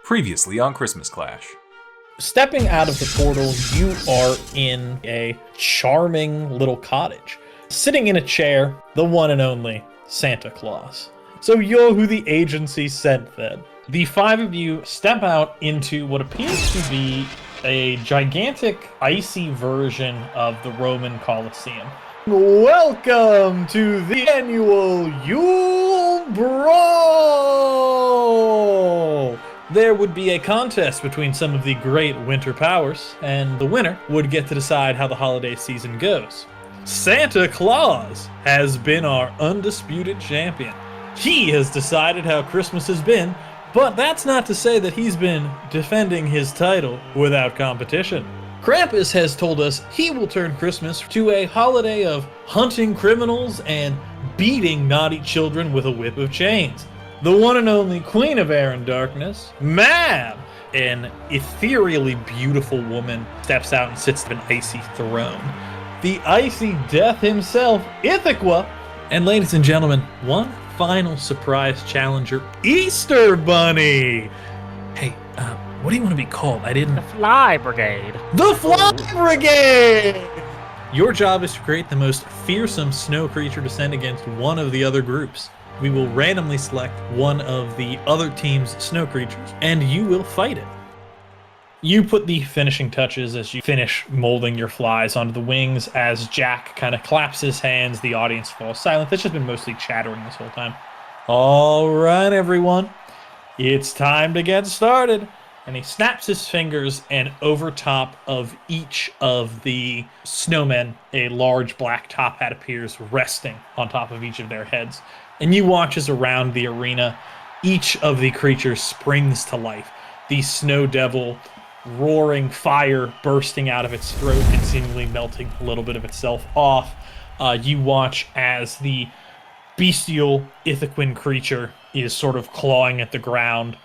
Previously on Christmas Clash. Stepping out of the portal, you are in a charming little cottage. Sitting in a chair, the one and only Santa Claus. So you're who the agency sent then. The five of you step out into what appears to be a gigantic, icy version of the Roman Colosseum. Welcome to the annual Yule Brawl! There would be a contest between some of the great winter powers, and the winner would get to decide how the holiday season goes. Santa Claus has been our undisputed champion. He has decided how Christmas has been, but that's not to say that he's been defending his title without competition. Krampus has told us he will turn Christmas to a holiday of hunting criminals and beating naughty children with a whip of chains. The one and only Queen of Air and Darkness, Mab, an ethereally beautiful woman, steps out and sits on an icy throne. The icy death himself, Ithaca, and ladies and gentlemen, one final surprise challenger, Easter Bunny. Hey, what do you want to be called? The Fly Brigade. The Fly Brigade! Your job is to create the most fearsome snow creature to send against one of the other groups. We will randomly select one of the other team's snow creatures, and you will fight it. You put the finishing touches as you finish molding your flies onto the wings. As Jack kind of claps his hands, the audience falls silent. It's just been mostly chattering this whole time. All right, everyone. It's time to get started. And he snaps his fingers, and over top of each of the snowmen, a large black top hat appears, resting on top of each of their heads. And you watch as around the arena, each of the creatures springs to life. The snow devil, roaring fire bursting out of its throat and seemingly melting a little bit of itself off. You watch as the bestial Ithaquan creature is sort of clawing at the ground.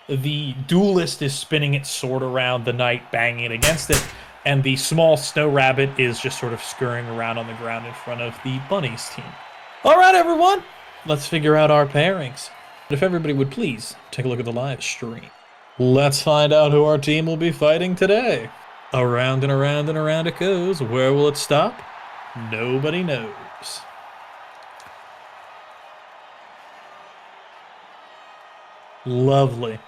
The duelist is spinning its sword around the night, banging it against it, and the small snow rabbit is just sort of scurrying around on the ground in front of the bunnies team. All right, everyone, let's figure out our pairings. If everybody would please take a look at the live stream. Let's find out who our team will be fighting today. Around and around and around it goes. Where will it stop? Nobody knows. Lovely.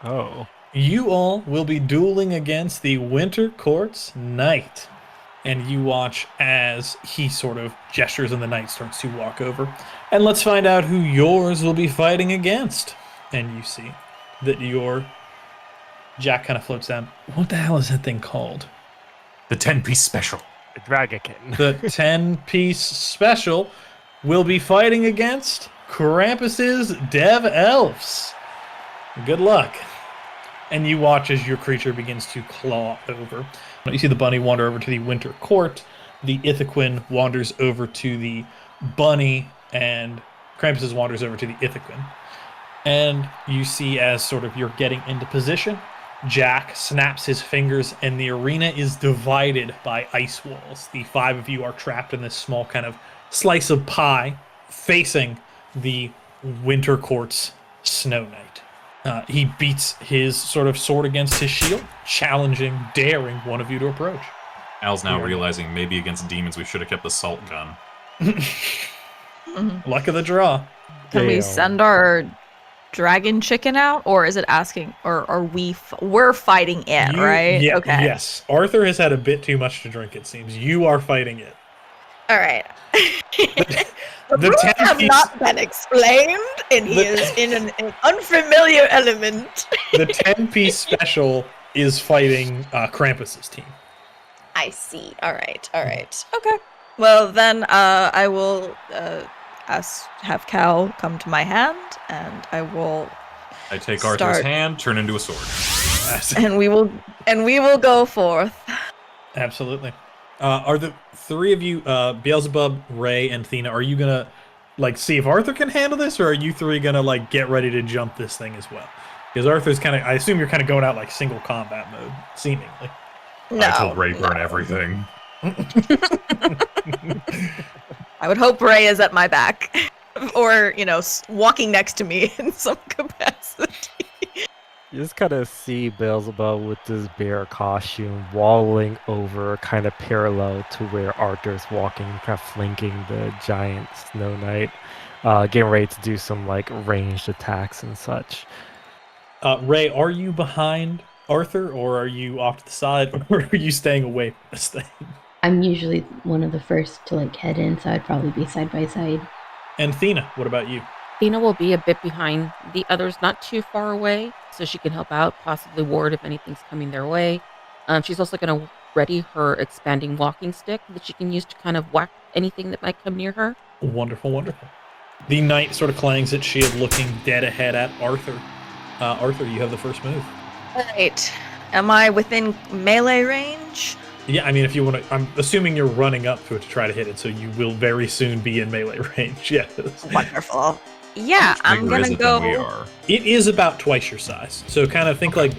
Oh. You all will be dueling against the Winter Court's Knight. And you watch as he sort of gestures and the knight starts to walk over. And let's find out who yours will be fighting against. And you see that your Jack kind of floats down. What the hell is that thing called? The 10-piece special. The Dragakin. The 10-piece special will be fighting against Krampus's Dev Elves. Good luck. And you watch as your creature begins to claw over. You see the bunny wander over to the Winter Court. The Ithaquan wanders over to the bunny, and Krampus wanders over to the Ithaquan. And you see as sort of you're getting into position, Jack snaps his fingers, and the arena is divided by ice walls. The five of you are trapped in this small kind of slice of pie facing the Winter Court's Snow Knight. He beats his sort of sword against his shield, challenging, daring one of you to approach. Al's now realizing maybe against demons we should have kept the salt gun. Luck of the draw. Can we send our dragon chicken out, or is it asking, or are we're fighting it, right? Yeah, okay. Yes. Arthur has had a bit too much to drink, it seems. You are fighting it. All right. The rules have 10-piece not been explained, and he is in an unfamiliar element. The 10-piece special is fighting Krampus's team. I see. All right. Okay. Well, then I will have Cal come to my hand, and I will. I take Arthur's hand, turn into a sword. And we will go forth. Absolutely. Are the three of you, Beelzebub, Rei, and Thena, are you gonna see if Arthur can handle this, or are you three gonna get ready to jump this thing as well? Because Arthur's I assume you're kind of going out single combat mode, seemingly. No. I told Rei burn everything. I would hope Rei is at my back, or walking next to me in some capacity. You just kind of see Beelzebub with this bear costume waddling over kind of parallel to where Arthur's walking, kind of flanking the giant Snow Knight, getting ready to do some like ranged attacks and such. Ray, are you behind Arthur, or are you off to the side, or are you staying away from this thing? I'm usually one of the first to like head in, so I'd probably be side by side. And Thena, what about you? Athena will be a bit behind the others, not too far away, so she can help out, possibly ward if anything's coming their way. She's also going to ready her expanding walking stick that she can use to kind of whack anything that might come near her. Wonderful, wonderful. The knight sort of clangs its shield, looking dead ahead at Arthur. Arthur, you have the first move. All right. Am I within melee range? Yeah, I mean, if you want to, I'm assuming you're running up to it to try to hit it, so you will very soon be in melee range. Yes. Wonderful. Yeah, I'm Bigger is gonna it than we go. are? It is about twice your size. So kind of think like,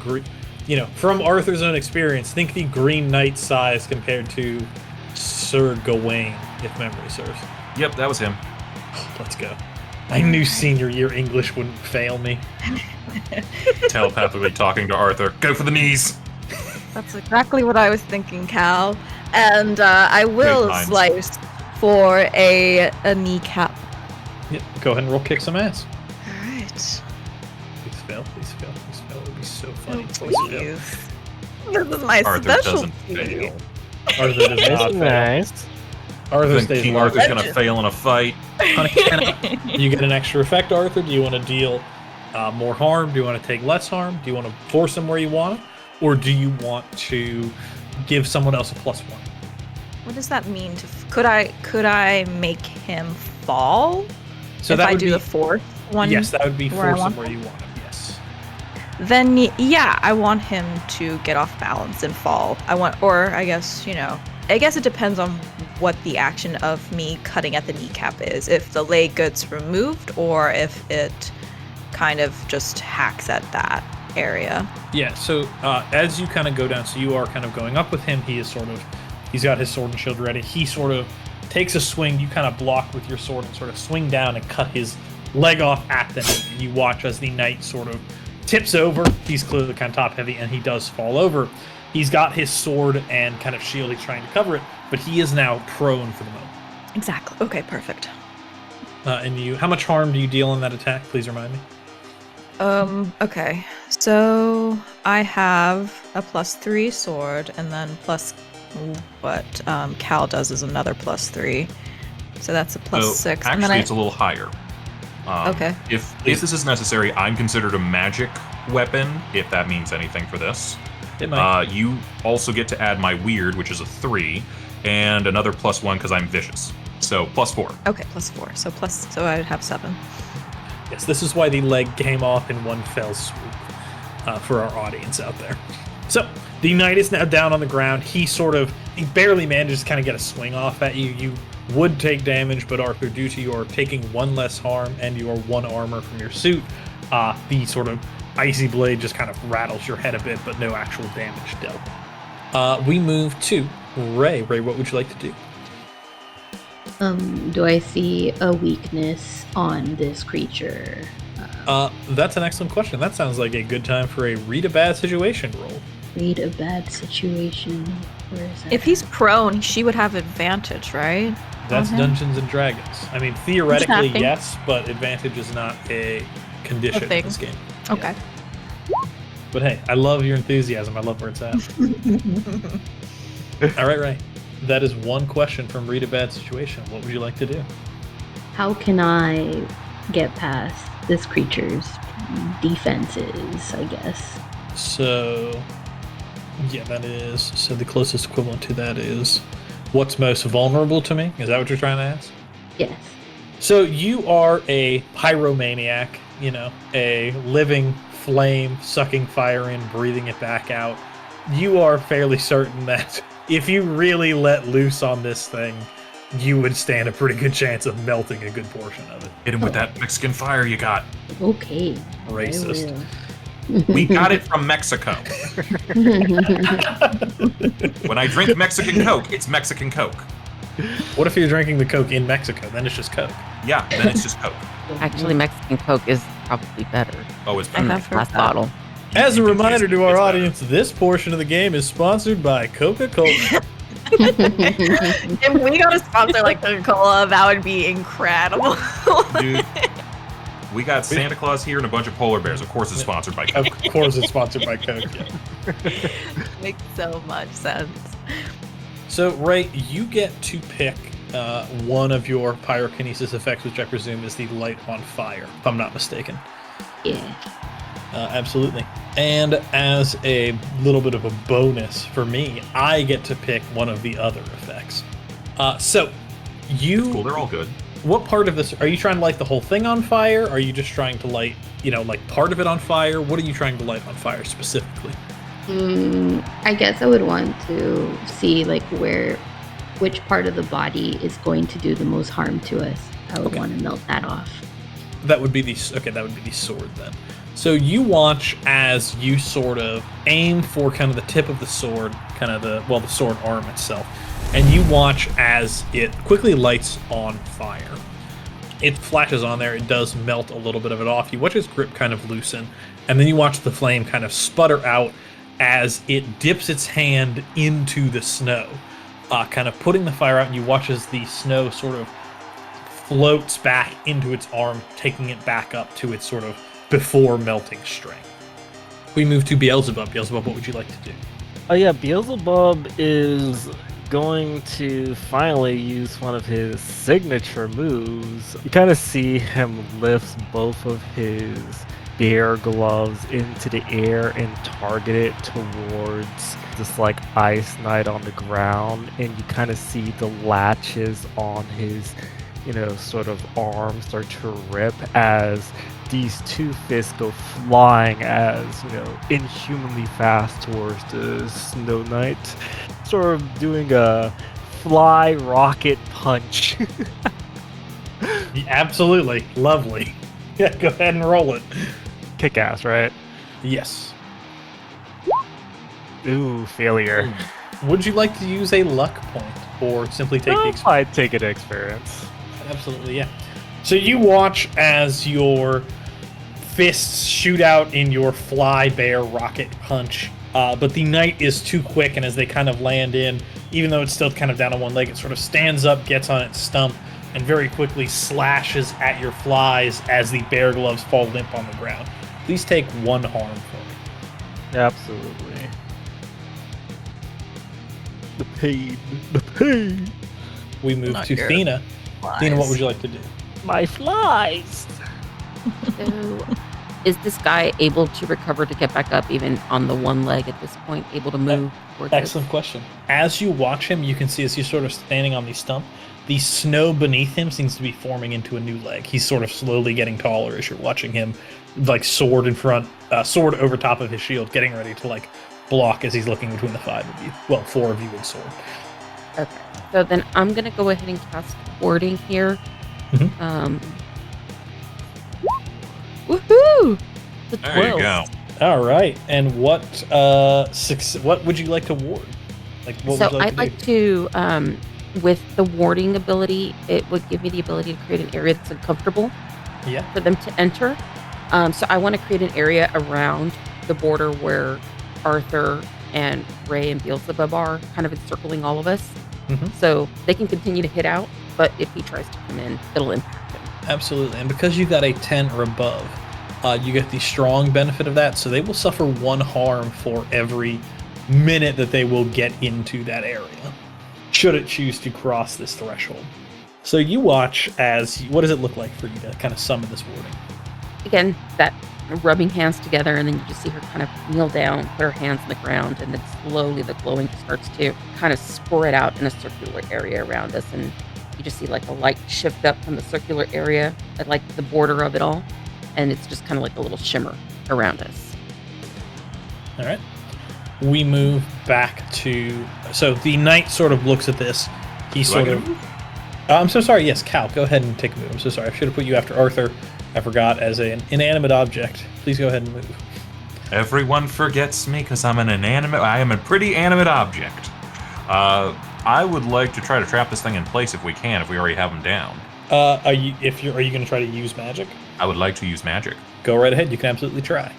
from Arthur's own experience, think the Green Knight size compared to Sir Gawain, if memory serves. Yep, that was him. Let's go. I knew senior year English wouldn't fail me. Telepathically talking to Arthur. Go for the knees. That's exactly what I was thinking, Cal. And I will Great minds. slice for a kneecap. Yep, go ahead and roll kick some ass. All right. Please fail, please fail, please fail. It would be so funny. Oh, Please fail. please. This is my Arthur doesn't specialty. fail. Arthur does not fail. Nice. Arthur I stays think King alive. Arthur's gonna fail in a fight. You get an extra effect, Arthur. Do you want to deal more harm? Do you want to take less harm? Do you want to force him where you want it? Or do you want to give someone else a +1? What does that mean? Could I make him fall? So if that I would do be, the fourth one? yes, that would be where I force him want where you want him. Yes. Then yeah, I want him to get off balance and fall. I guess it depends on what the action of me cutting at the kneecap is. If the leg gets removed, or if it kind of just hacks at that area. Yeah. So as you kind of go down, so you are kind of going up with him. He's got his sword and shield ready. He sort of takes a swing. You kind of block with your sword and sort of swing down and cut his leg off at them. And you watch as the knight sort of tips over. He's clearly kind of top heavy, and he does fall over. He's got his sword and kind of shield. He's trying to cover it, but he is now prone for the moment. Exactly. Okay, perfect. How much harm do you deal in that attack? Please remind me. Okay. So I have a +3 sword, and then plus what Cal does is another +3. So that's a +6. So, and actually, then it's a little higher. Okay. If this is necessary, I'm considered a magic weapon, if that means anything for this. It might. You also get to add my weird, which is a 3, and another +1 because I'm vicious. So +4. Okay, +4. So I'd have 7. Yes, this is why the leg came off in one fell swoop for our audience out there. So the knight is now down on the ground. He barely manages to kind of get a swing off at you. You would take damage, but Arthur, due to your taking 1 less harm and your 1 armor from your suit, the sort of icy blade just kind of rattles your head a bit, but no actual damage dealt. We move to Ray. Ray, what would you like to do? Do I see a weakness on this creature? That's an excellent question. That sounds like a good time for a read a bad situation roll. Read a bad situation. Where is that? If he's prone, she would have advantage, right? That's Okay. Dungeons and Dragons. I mean, theoretically, Nothing. yes, but advantage is not a condition in thing. this game. Okay. But hey, I love your enthusiasm. I love where it's at. All right, Ray. That is one question from Read a Bad Situation. What would you like to do? How can I get past this creature's defenses, I guess? So, yeah, that is. So the closest equivalent to that is what's most vulnerable to me? Is that what you're trying to ask? Yes. So you are a pyromaniac, a living flame, sucking fire in, breathing it back out. You are fairly certain that if you really let loose on this thing, you would stand a pretty good chance of melting a good portion of it. Hit him with that Mexican fire you got. Okay. Racist. We got it from Mexico. When I drink Mexican Coke, it's Mexican Coke. What if you're drinking the Coke in Mexico? Then it's just Coke. Yeah, then it's just Coke. Actually, Mexican Coke is probably better. Oh, it's I better. have heard Last that. bottle. As a reminder to our audience, this portion of the game is sponsored by Coca-Cola. If we got a sponsor like Coca-Cola, that would be incredible. Dude, we got Santa Claus here and a bunch of polar bears. Of course, it's sponsored by Coke. Of course, it's sponsored by Coke. Yeah. Makes so much sense. So, Ray, you get to pick one of your pyrokinesis effects, which I presume is the light on fire, if I'm not mistaken. Yeah. Absolutely. And as a little bit of a bonus for me, I get to pick one of the other effects. So, Cool, they're all good. what part of this, are you trying to light the whole thing on fire? Are you just trying to light, like part of it on fire? What are you trying to light on fire specifically? I guess I would want to see which part of the body is going to do the most harm to us. I would want to melt that off. That would be the sword then. So you watch as you sort of aim for kind of the tip of the sword, kind of the sword arm itself, and you watch as it quickly lights on fire. It flashes on there, it does melt a little bit of it off. You watch its grip kind of loosen, and then you watch the flame kind of sputter out as it dips its hand into the snow, kind of putting the fire out, and you watch as the snow sort of floats back into its arm, taking it back up to its sort of before melting strength. We move to Beelzebub. Beelzebub, what would you like to do? Oh yeah, Beelzebub is going to finally use one of his signature moves. You kind of see him lift both of his bear gloves into the air and target it towards this like ice knight on the ground, and you kind of see the latches on his sort of arms start to rip as these two fists go flying as, inhumanly fast towards the Snow Knight, sort of doing a fly rocket punch. Yeah, absolutely. Lovely. Yeah, go ahead and roll it. Kick ass, right? Yes. Ooh, failure. Would you like to use a luck point or simply take the experience? I'd take an experience. Absolutely, yeah. So you watch as your fists shoot out in your fly bear rocket punch, but the knight is too quick, and as they kind of land in, even though it's still kind of down on one leg, it sort of stands up, gets on its stump, and very quickly slashes at your flies as the bear gloves fall limp on the ground. Please take 1 harm for me. Absolutely. The pain. We move Not to your Thena. flies. Thena, what would you like to do? My flies. So, is this guy able to recover to get back up even on the one leg at this point? Able to move? towards it? Excellent question. As you watch him, you can see as he's sort of standing on the stump, the snow beneath him seems to be forming into a new leg. He's sort of slowly getting taller as you're watching him, like sword in front, sword over top of his shield, getting ready to like block as he's looking between the 5 of you. Well, 4 of you and sword. Okay. So then I'm gonna go ahead and cast warding here. Mhm. Woohoo! The 12. There you go. All right. And what would you like to ward? Like what So would you like I'd to like to, with the warding ability, it would give me the ability to create an area that's uncomfortable do? Yeah. for them to enter. So I want to create an area around the border where Arthur and Ray and Beelzebub are, kind of encircling all of us. Mhm. So they can continue to hit out, but if he tries to come in, it'll impact him. Absolutely. And because you got a 10 or above, you get the strong benefit of that. So they will suffer 1 harm for every minute that they will get into that area, should it choose to cross this threshold. So you watch as, what does it look like for you to kind of summon this warding? Again, that rubbing hands together, and then you just see her kind of kneel down, put her hands on the ground, and then slowly the glowing starts to kind of spread out in a circular area around us, and you just see like a light shift up from the circular area at like the border of it all, and it's just kind of like a little shimmer around us. All right. We move back to, so the knight sort of looks at this. He Do I sort get a of, move? I'm so sorry. Yes, Cal, go ahead and take a move. I'm so sorry. I should have put you after Arthur. I forgot, as an inanimate object. Please go ahead and move. Everyone forgets me because I am a pretty animate object. I would like to try to trap this thing in place if we can, if we already have him down. Are you going to try to use magic? I would like to use magic. Go right ahead. You can absolutely try.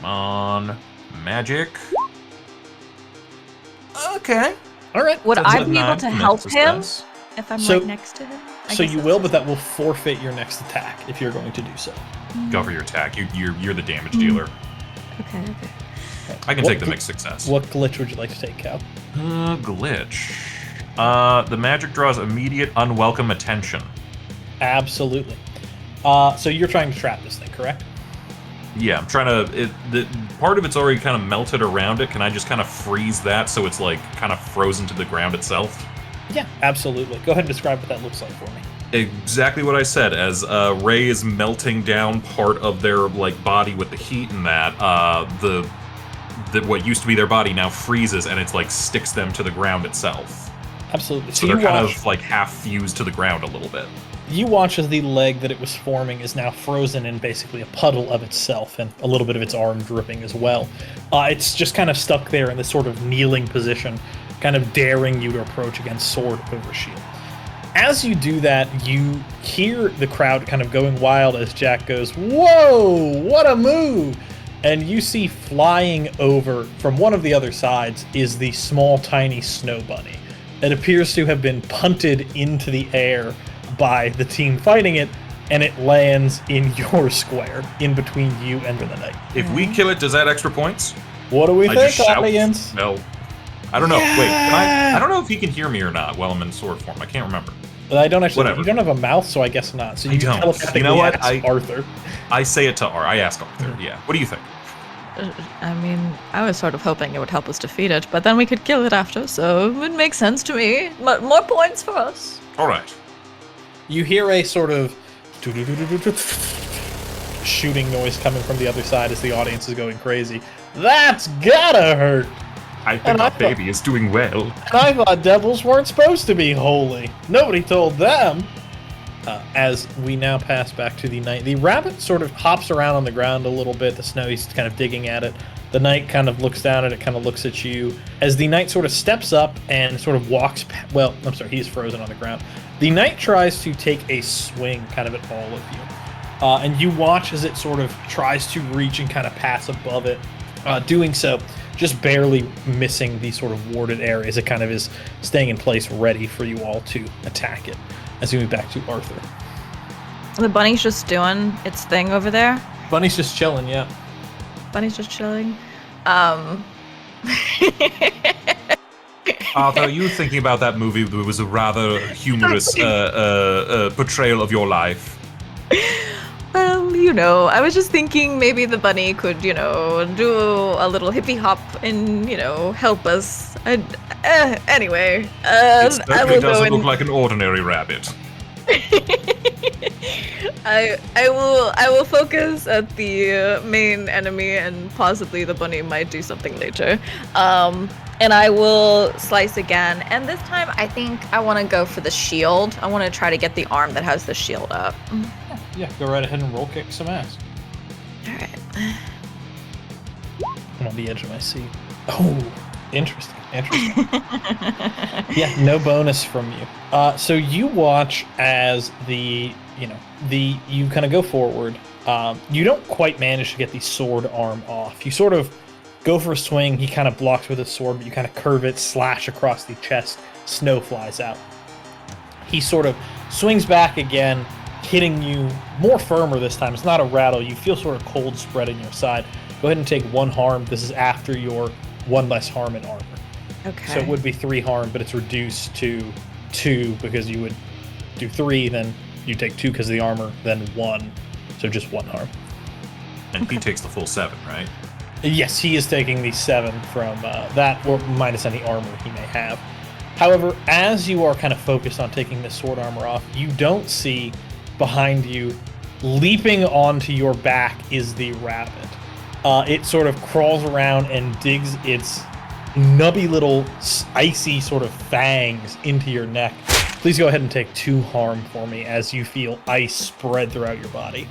Come on. Magic. Okay. All right. Would That's I a be able 9 to for help him success. if I'm So- right next to him? I So guess you that's will, just- but that will forfeit your next attack if you're going to do so. Go for your attack. You're the damage dealer. Okay. I can What take the gl- mixed success. What glitch would you like to take, Cal? Glitch. The magic draws immediate unwelcome attention. Absolutely. So you're trying to trap this thing, correct? Yeah, I'm trying to. Part of it's already kind of melted around it. Can I just kind of freeze that so it's like kind of frozen to the ground itself? Yeah, absolutely. Go ahead and describe what that looks like for me. Exactly what I said. As Rei is melting down part of their like body with the heat and that, the what used to be their body now freezes and it's like sticks them to the ground itself. Absolutely. So they're kind of like half fused to the ground a little bit. You watch as the leg that it was forming is now frozen in basically a puddle of itself, and a little bit of its arm dripping as well. It's just kind of stuck there in this sort of kneeling position, kind of daring you to approach against sword over shield. As you do that, you hear the crowd kind of going wild as Jack goes, "Whoa, what a move!" And you see flying over from one of the other sides is the small, tiny snow bunny. It appears to have been punted into the air by the team fighting it, and it lands in your square, in between you and the knight. If we kill it, does that extra points? What do we I think, just shout. audience? No. I don't know. Wait, Yeah. I don't know if he can hear me or not while I'm in sword form. I can't remember. I don't actually. Whatever. You don't have a mouth, so I guess not. So I you don't. telepathically You know what? ask Arthur. I say it to R. I ask Arthur. Yeah. What do you think? I mean, I was sort of hoping it would help us defeat it, but then we could kill it after, so it would make sense to me. More points for us. All right. You hear a sort of shooting noise coming from the other side as the audience is going crazy. That's gotta hurt. I think And our I thought- baby is doing well. I thought devils weren't supposed to be holy. Nobody told them. As we now pass back to the knight, the rabbit sort of hops around on the ground a little bit. The snow, he's kind of digging at it. The knight kind of looks down at it, kind of looks at you. As the knight sort of steps up and sort of walks, well, I'm sorry, he's frozen on the ground. The knight tries to take a swing kind of at all of you. And you watch as it sort of tries to reach and kind of pass above it. Doing so, just barely missing the sort of warded areas. It kind of is staying in place, ready for you all to attack it. As we move back to Arthur. The bunny's just doing its thing over there. Bunny's just chilling, yeah. Bunny's just chilling. Arthur, you thinking about that movie? It was a rather humorous portrayal of your life. Well, I was just thinking maybe the bunny could, do a little hippie hop and, help us. Anyway, It I certainly will go doesn't and look like an ordinary rabbit. I will focus at the main enemy, and possibly the bunny might do something later. And I will slice again, and this time I think I want to go for the shield. I want to try to get the arm that has the shield up. Yeah, go right ahead and roll kick some ass. All right. I'm on the edge of my seat. Oh, interesting. Yeah, no bonus from you. So you watch as you kind of go forward. You don't quite manage to get the sword arm off. You sort of go for a swing. He kind of blocks with his sword, but you kind of curve it, slash across the chest. Snow flies out. He sort of swings back again, hitting you more firmer this time. It's not a rattle. You feel sort of cold spread in your side. Go ahead and take 1 harm. This is after your 1 less harm in armor. Okay. So it would be 3 harm, but it's reduced to 2 because you would do 3, then you take 2 because of the armor, then 1. So just 1 harm. And he takes the full 7, right? Yes, he is taking the 7 from that, or minus any armor he may have. However, as you are kind of focused on taking the sword armor off, you don't see behind you, leaping onto your back, is the rabbit. It sort of crawls around and digs its nubby little icy sort of fangs into your neck. Please go ahead and take 2 harm for me as you feel ice spread throughout your body.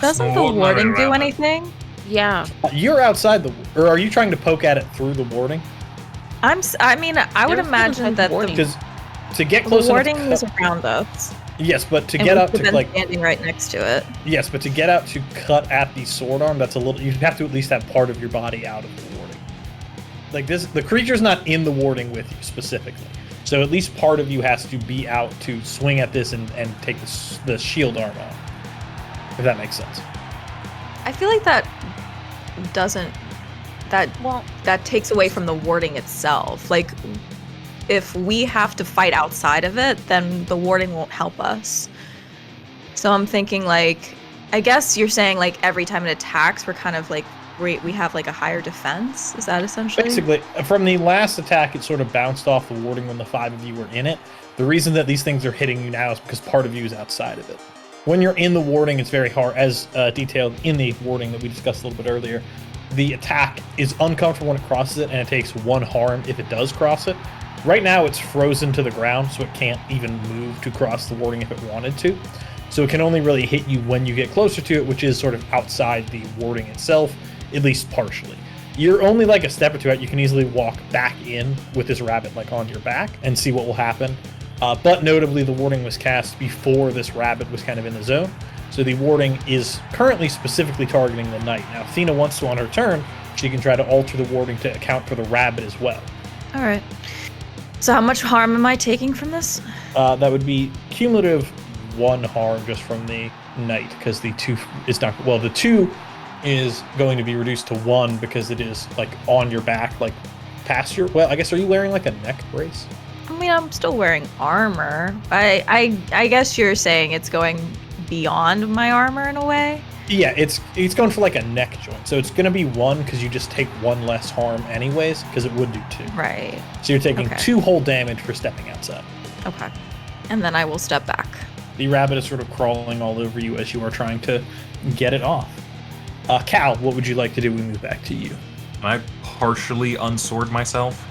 Doesn't the Ordinary warding do rabbit. anything? Yeah. You're outside or are you trying to poke at it through the warding? I would There's imagine different that warding. Because to get the close warding enough is around us. Yes, but to And get we up could've to been like standing right next to it. yes, but to get out to cut at the sword arm, that's a little. You have to at least have part of your body out of the warding. Like this, the creature's not in the warding with you specifically, so at least part of you has to be out to swing at this and take the shield arm off. If that makes sense. I feel like that doesn't. Well, That takes away from the warding itself. Like, if we have to fight outside of it, then the warding won't help us. So I'm thinking, like, I guess you're saying, like, every time it attacks, we're kind of like, we have, like, a higher defense? Is that essentially? Basically, from the last attack, it sort of bounced off the warding when the 5 of you were in it. The reason that these things are hitting you now is because part of you is outside of it. When you're in the warding, it's very hard, as detailed in the warding that we discussed a little bit earlier. The attack is uncomfortable when it crosses it, and it takes 1 harm if it does cross it. Right now, it's frozen to the ground, so it can't even move to cross the warding if it wanted to. So it can only really hit you when you get closer to it, which is sort of outside the warding itself, at least partially. You're only like a step or two out. You can easily walk back in with this rabbit like on your back and see what will happen. But notably, the warding was cast before this rabbit was kind of in the zone. So the warding is currently specifically targeting the knight. Now, if Athena wants to on her turn, she can try to alter the warding to account for the rabbit as well. All right. So how much harm am I taking from this? That would be cumulative 1 harm just from the knight, because the 2 is not... Well, the 2 is going to be reduced to 1 because it is, like, on your back, like, past your... Well, I guess, are you wearing, like, a neck brace? I mean, I'm still wearing armor. I guess you're saying it's going beyond my armor in a way? Yeah, it's going for like a neck joint. So it's going to be 1 because you just take 1 less harm anyways, because it would do 2. Right. So you're taking Okay. 2 whole damage for stepping outside. Okay. And then I will step back. The rabbit is sort of crawling all over you as you are trying to get it off. Cal, what would you like to do? We move back to you. Can I partially unsword myself?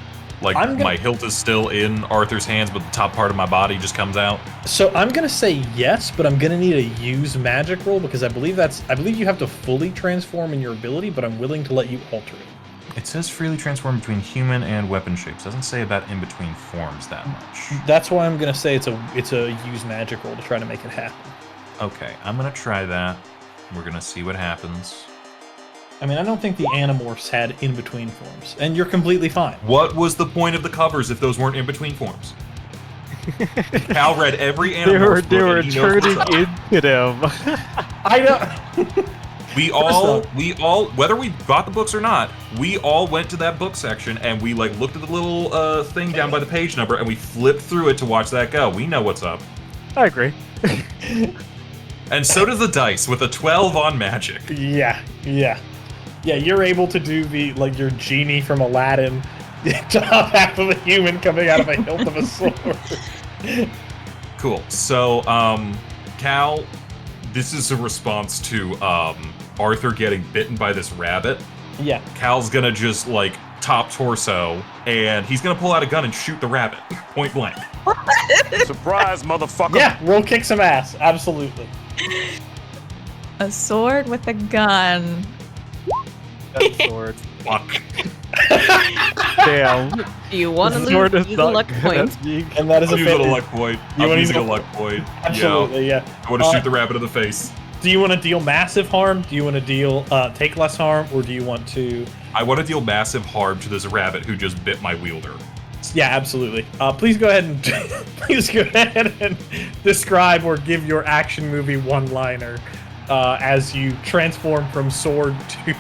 Like, my hilt is still in Arthur's hands, but the top part of my body just comes out? So I'm going to say yes, but I'm going to need a use magic roll because I believe you have to fully transform in your ability, but I'm willing to let you alter it. It says freely transform between human and weapon shapes. Doesn't say about in between forms that much. That's why I'm going to say it's a use magic roll to try to make it happen. Okay, I'm going to try that. We're going to see what happens. I mean, I don't think the Animorphs had in-between forms, and you're completely fine. What was the point of the covers if those weren't in-between forms? Cal read every Animorphs They book were and he knows turning what's up. into them. I know. We all, whether we bought the books or not, we all went to that book section and we like looked at the little thing down by the page number and we flipped through it to watch that go. We know what's up. I agree. And so does the dice with a 12 on magic. Yeah. Yeah, you're able to do your genie from Aladdin, top half of a human coming out of a hilt of a sword. Cool. So, Cal, this is a response to Arthur getting bitten by this rabbit. Yeah. Cal's gonna just like top torso, and he's gonna pull out a gun and shoot the rabbit point blank. Surprise, motherfucker! Yeah, roll kick some ass. Absolutely. A sword with a gun. Sword. Fuck. Damn. do you want to Sword lose? is Use a not luck good point. at being- And that is I'll a use a fail. luck point. You I'm wanna using a use a- luck point. Absolutely, yeah. I want to shoot the rabbit in the face. Do you want to deal massive harm? Do you want to deal take less harm, or do you want to? I want to deal massive harm to this rabbit who just bit my wielder. Yeah, absolutely. Please go ahead and describe or give your action movie one-liner as you transform from sword to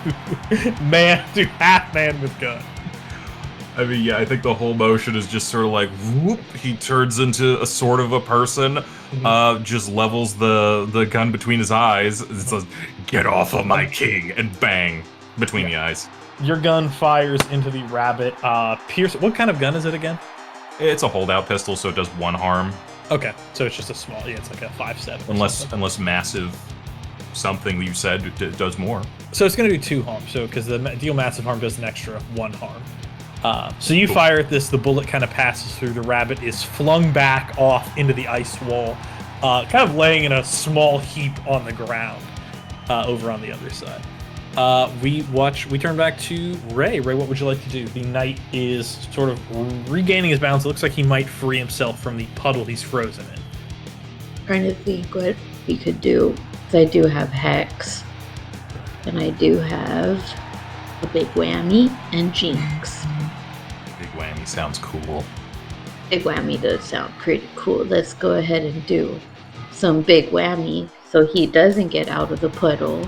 man to half man with gun. I mean, yeah, I think the whole motion is just sort of like, whoop, he turns into a sort of a person, just levels the gun between his eyes, it says, "Get off of my king," and bang, between the eyes. Your gun fires into the rabbit. Pierce. What kind of gun is it again? It's a holdout pistol, so it does 1 harm, Okay, so it's just a small. Yeah, it's like a 5.7. unless massive something you said does more. So it's going to do 2 harm. So because the deal massive harm does an extra 1 harm. So you fire at this, the bullet kind of passes through, the rabbit is flung back off into the ice wall, kind of laying in a small heap on the ground over on the other side. We turn back to Rei. Rei, what would you like to do? The knight is sort of regaining his balance. It looks like he might free himself from the puddle he's frozen in. Trying to think what we could do. So I do have Hex, and I do have a Big Whammy and Jinx. Big whammy sounds cool. Big Whammy does sound pretty cool. Let's go ahead and do some Big Whammy so he doesn't get out of the puddle.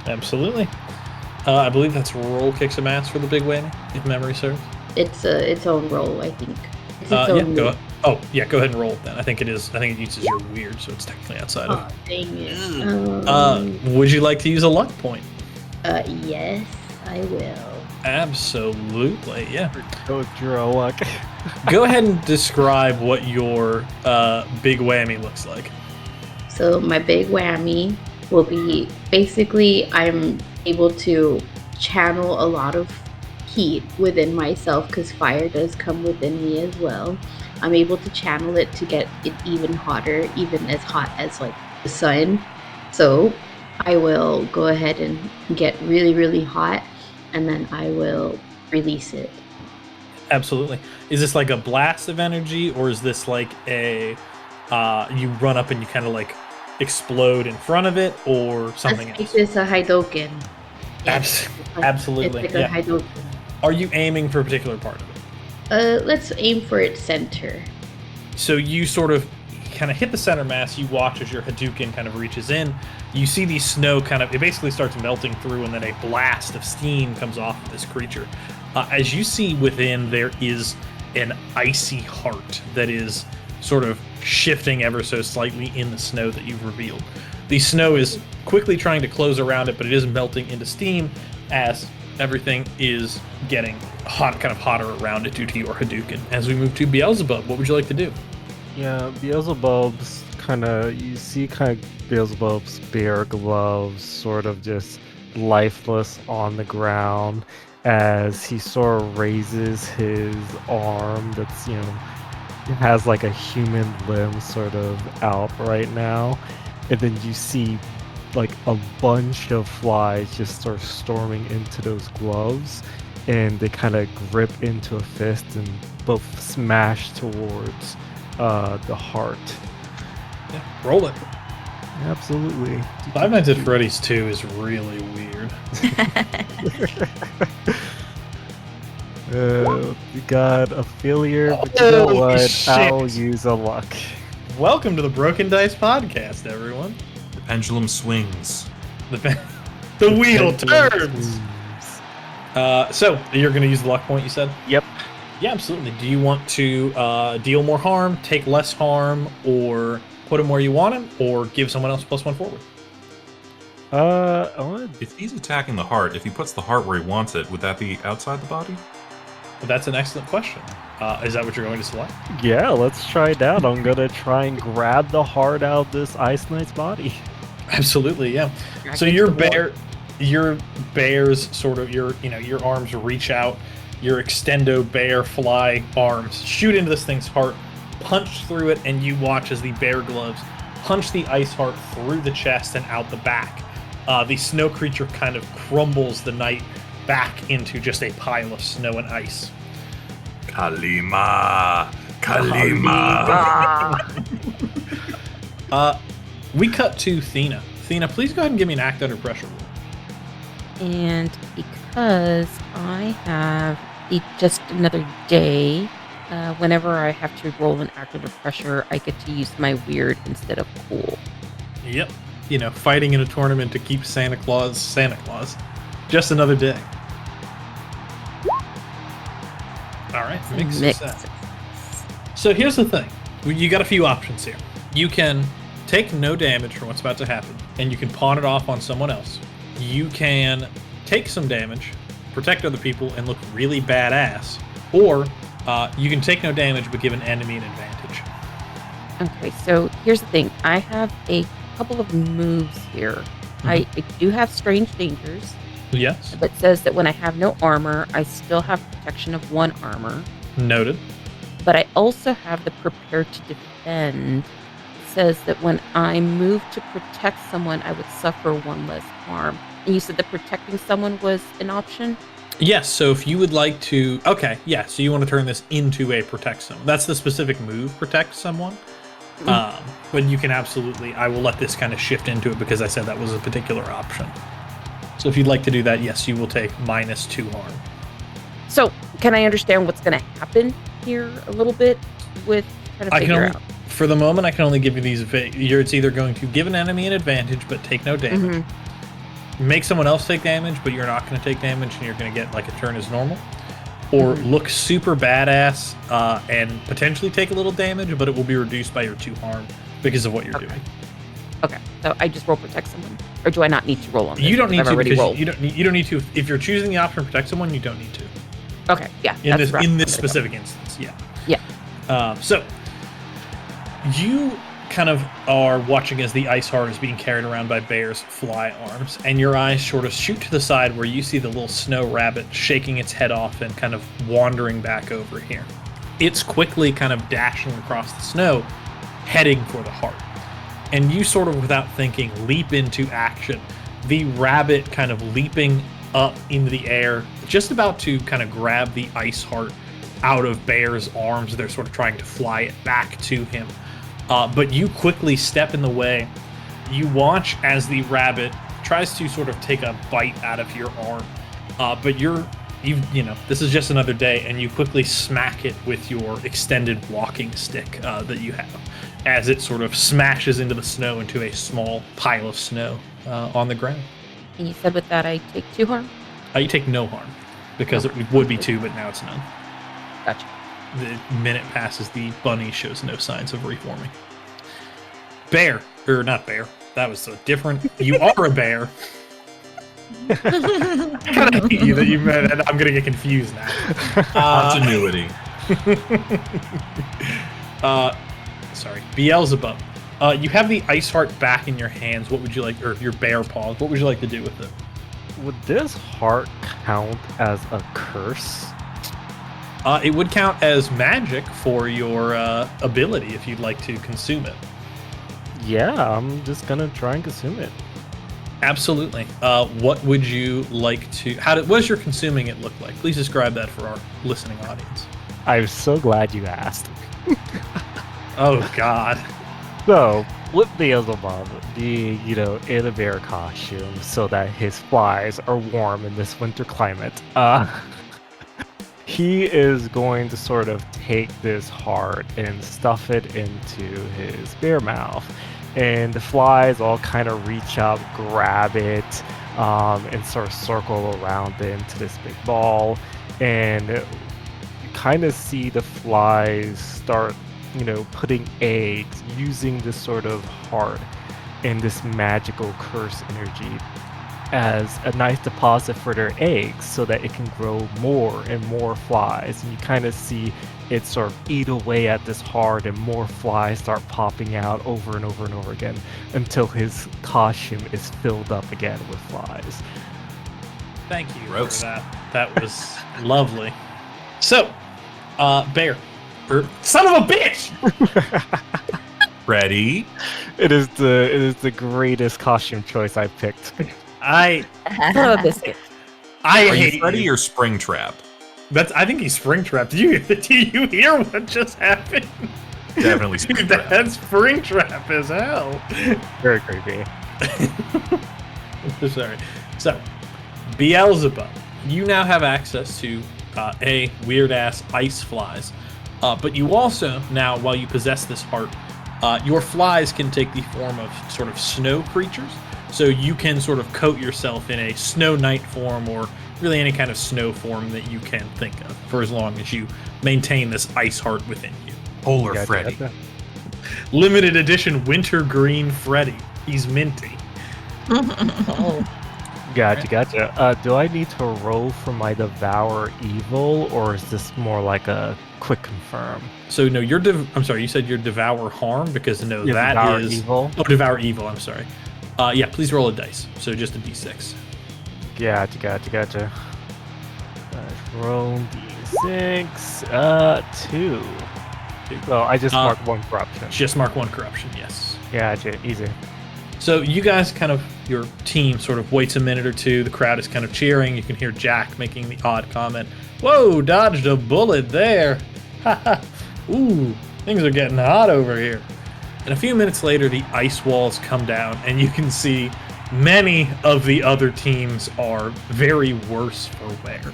Absolutely. I believe that's roll kick some ass for the big whammy, if memory serves. It's its own roll, I think. It's its Yeah, own go roll. ahead. Oh, yeah, go ahead and roll it then. I think it is. I think it uses your weird, so it's technically outside Oh, of. dang it. Would you like to use a luck point? Yes, I will. Absolutely, yeah. Go draw luck. Go ahead and describe what your big whammy looks like. So my Big Whammy will be basically I'm able to channel a lot of heat within myself because fire does come within me as well. I'm able to channel it to get it even hotter, even as hot as like the sun. So I will go ahead and get really, really hot, and then I will release it. Absolutely. Is this like a blast of energy, or is this like a you run up and you kind of like explode in front of it, or something Let's else? make this a Haidoken. Absolutely. It's like Yeah. a Haidoken. Are you aiming for a particular part of it? Let's aim for its center. So you sort of kind of hit the center mass. You watch as your Hadouken kind of reaches in. You see the snow kind of, it basically starts melting through, and then a blast of steam comes off of this creature. As you see within, there is an icy heart that is sort of shifting ever so slightly in the snow that you've revealed. The snow is quickly trying to close around it, but it is melting into steam as everything is getting hot, kind of hotter around it due to your Hadouken. As we move to Beelzebub, what would you like to do? Yeah, Beelzebub's you see Beelzebub's bear gloves sort of just lifeless on the ground as he sort of raises his arm that's, has like a human limb sort of out right now. And then you see like a bunch of flies just start storming into those gloves, and they kind of grip into a fist and both smash towards the heart. Yeah, roll it. Absolutely. Five Nights at Freddy's 2 is really weird. We got a failure, but you know Holy what? shit. I'll use a luck. Welcome to the Broken Dice Podcast, everyone. The pendulum swings. The wheel turns. So you're going to use the luck point, you said? Yep. Yeah, absolutely. Do you want to deal more harm, take less harm, or put him where you want him, or give someone else +1 forward? I want If he's attacking the heart, if he puts the heart where he wants it, would that be outside the body? That's an excellent question. Is that what you're going to select? yeah, let's try it out. I'm gonna try and grab the heart out of this Ice Knight's body. Absolutely, yeah. So Against your the wall. your bear's sort of your arms reach out, your extendo bear fly arms shoot into this thing's heart, punch through it, and you watch as the bear gloves punch the ice heart through the chest and out the back. The snow creature kind of crumbles the knight back into just a pile of snow and ice. Kalima! Kalima! We cut to Thena. Thena, please go ahead and give me an act under pressure roll. And because I have just another day, whenever I have to roll an act under pressure, I get to use my weird instead of cool. Yep. Fighting in a tournament to keep Santa Claus. Just another day. All right, mixed Mixed. success. So here's the thing. You got a few options here. You can take no damage from what's about to happen, and you can pawn it off on someone else. You can take some damage, protect other people, and look really badass. Or you can take no damage but give an enemy an advantage. Okay, so here's the thing. I have a couple of moves here. I do have Strange Dangers, Yes. but says that when I have no armor, I still have protection of 1 armor. Noted. But I also have the Prepare to Defend. It says that when I move to protect someone, I would suffer 1 less harm. And you said that protecting someone was an option? Yes, so if you would like to... Okay, yeah, so you want to turn this into a protect someone. That's the specific move, protect someone. But you can absolutely, I will let this kind of shift into it because I said that was a particular option. So if you'd like to do that, yes, you will take -2 harm. So, can I understand what's going to happen here a little bit with trying to figure out? For the moment, I can only give you these. It's either going to give an enemy an advantage but take no damage, make someone else take damage, but you're not going to take damage, and you're going to get like a turn as normal, or look super badass and potentially take a little damage, but it will be reduced by your 2 harm because of what you're doing. Okay, so I just roll protect someone, or do I not need to roll on this? You don't need to already because rolled? you don't need to. If you're choosing the option to protect someone, you don't need to. Okay, yeah. In this specific instance, yeah. Yeah. So you kind of are watching as the ice heart is being carried around by Bear's fly arms, and your eyes sort of shoot to the side where you see the little snow rabbit shaking its head off and kind of wandering back over here. It's quickly kind of dashing across the snow, heading for the heart. And you sort of, without thinking, leap into action. The rabbit kind of leaping up into the air, just about to kind of grab the ice heart out of Bear's arms. They're sort of trying to fly it back to him. But you quickly step in the way. You watch as the rabbit tries to sort of take a bite out of your arm. But you know, this is just another day, and you quickly smack it with your extended walking stick that you have, as it sort of smashes into the snow, into a small pile of snow on the ground. And you said with that I take 2 harm? You take no harm, because it would be 2, but now it's none. Gotcha. The minute passes, the bunny shows no signs of reforming. Bear, or not Bear, that was so different. You are a bear. Kind of hate you that you met. I'm gonna get confused now. Continuity. Sorry, Beelzebub. You have the ice heart back in your hands. What would you like, or your bear paws? What would you like to do with it? Would this heart count as a curse? It would count as magic for your ability if you'd like to consume it. Yeah, I'm just gonna try and consume it. Absolutely. What would you like to? What does your consuming it look like? Please describe that for our listening audience. I'm so glad you asked. Oh God. So, with Beelzebub being, in a bear costume so that his flies are warm in this winter climate, he is going to sort of take this heart and stuff it into his bear mouth. And the flies all kind of reach up, grab it, and sort of circle around it into this big ball. And you kind of see the flies start, putting eggs using this sort of heart and this magical curse energy as a nice deposit for their eggs so that it can grow more and more flies. And you kind of see it sort of eat away at this heart, and more flies start popping out over and over and over again until his costume is filled up again with flies. Thank you Gross. for that. That was lovely. So, Bear, or son of a bitch! Ready? It is the greatest costume choice I've picked. I Son of a biscuit. I Are hate you Freddy you. or Springtrap? I think he's Springtrap. Do you hear what just happened? Definitely Dude, Springtrap. that's Springtrap as hell. Very creepy. Sorry. So, Beelzebub, you now have access to weird ass ice flies, but you also now, while you possess this heart, your flies can take the form of sort of snow creatures. So you can sort of coat yourself in a snow knight form, or really any kind of snow form that you can think of, for as long as you maintain this ice heart within you. Polar Gotcha, Freddy. gotcha. Limited edition winter green Freddy. He's minty. Gotcha. Do I need to roll for my Devour Evil, or is this more like a quick confirm? So no, I'm sorry, you said you're Devour Harm, because no, Yeah, that Devour is Evil. Oh, Devour Evil. I'm sorry. Yeah, please roll a dice. So just a d6. Gotcha. Roll d6. 2. Well, I just marked one corruption. Just mark one corruption. Yes. Gotcha, easy. So you guys your team sort of waits a minute or two. The crowd is kind of cheering. You can hear Jack making the odd comment. Whoa, dodged a bullet there. Haha. Ooh, things are getting hot over here. And a few minutes later, the ice walls come down, and you can see many of the other teams are very worse for wear.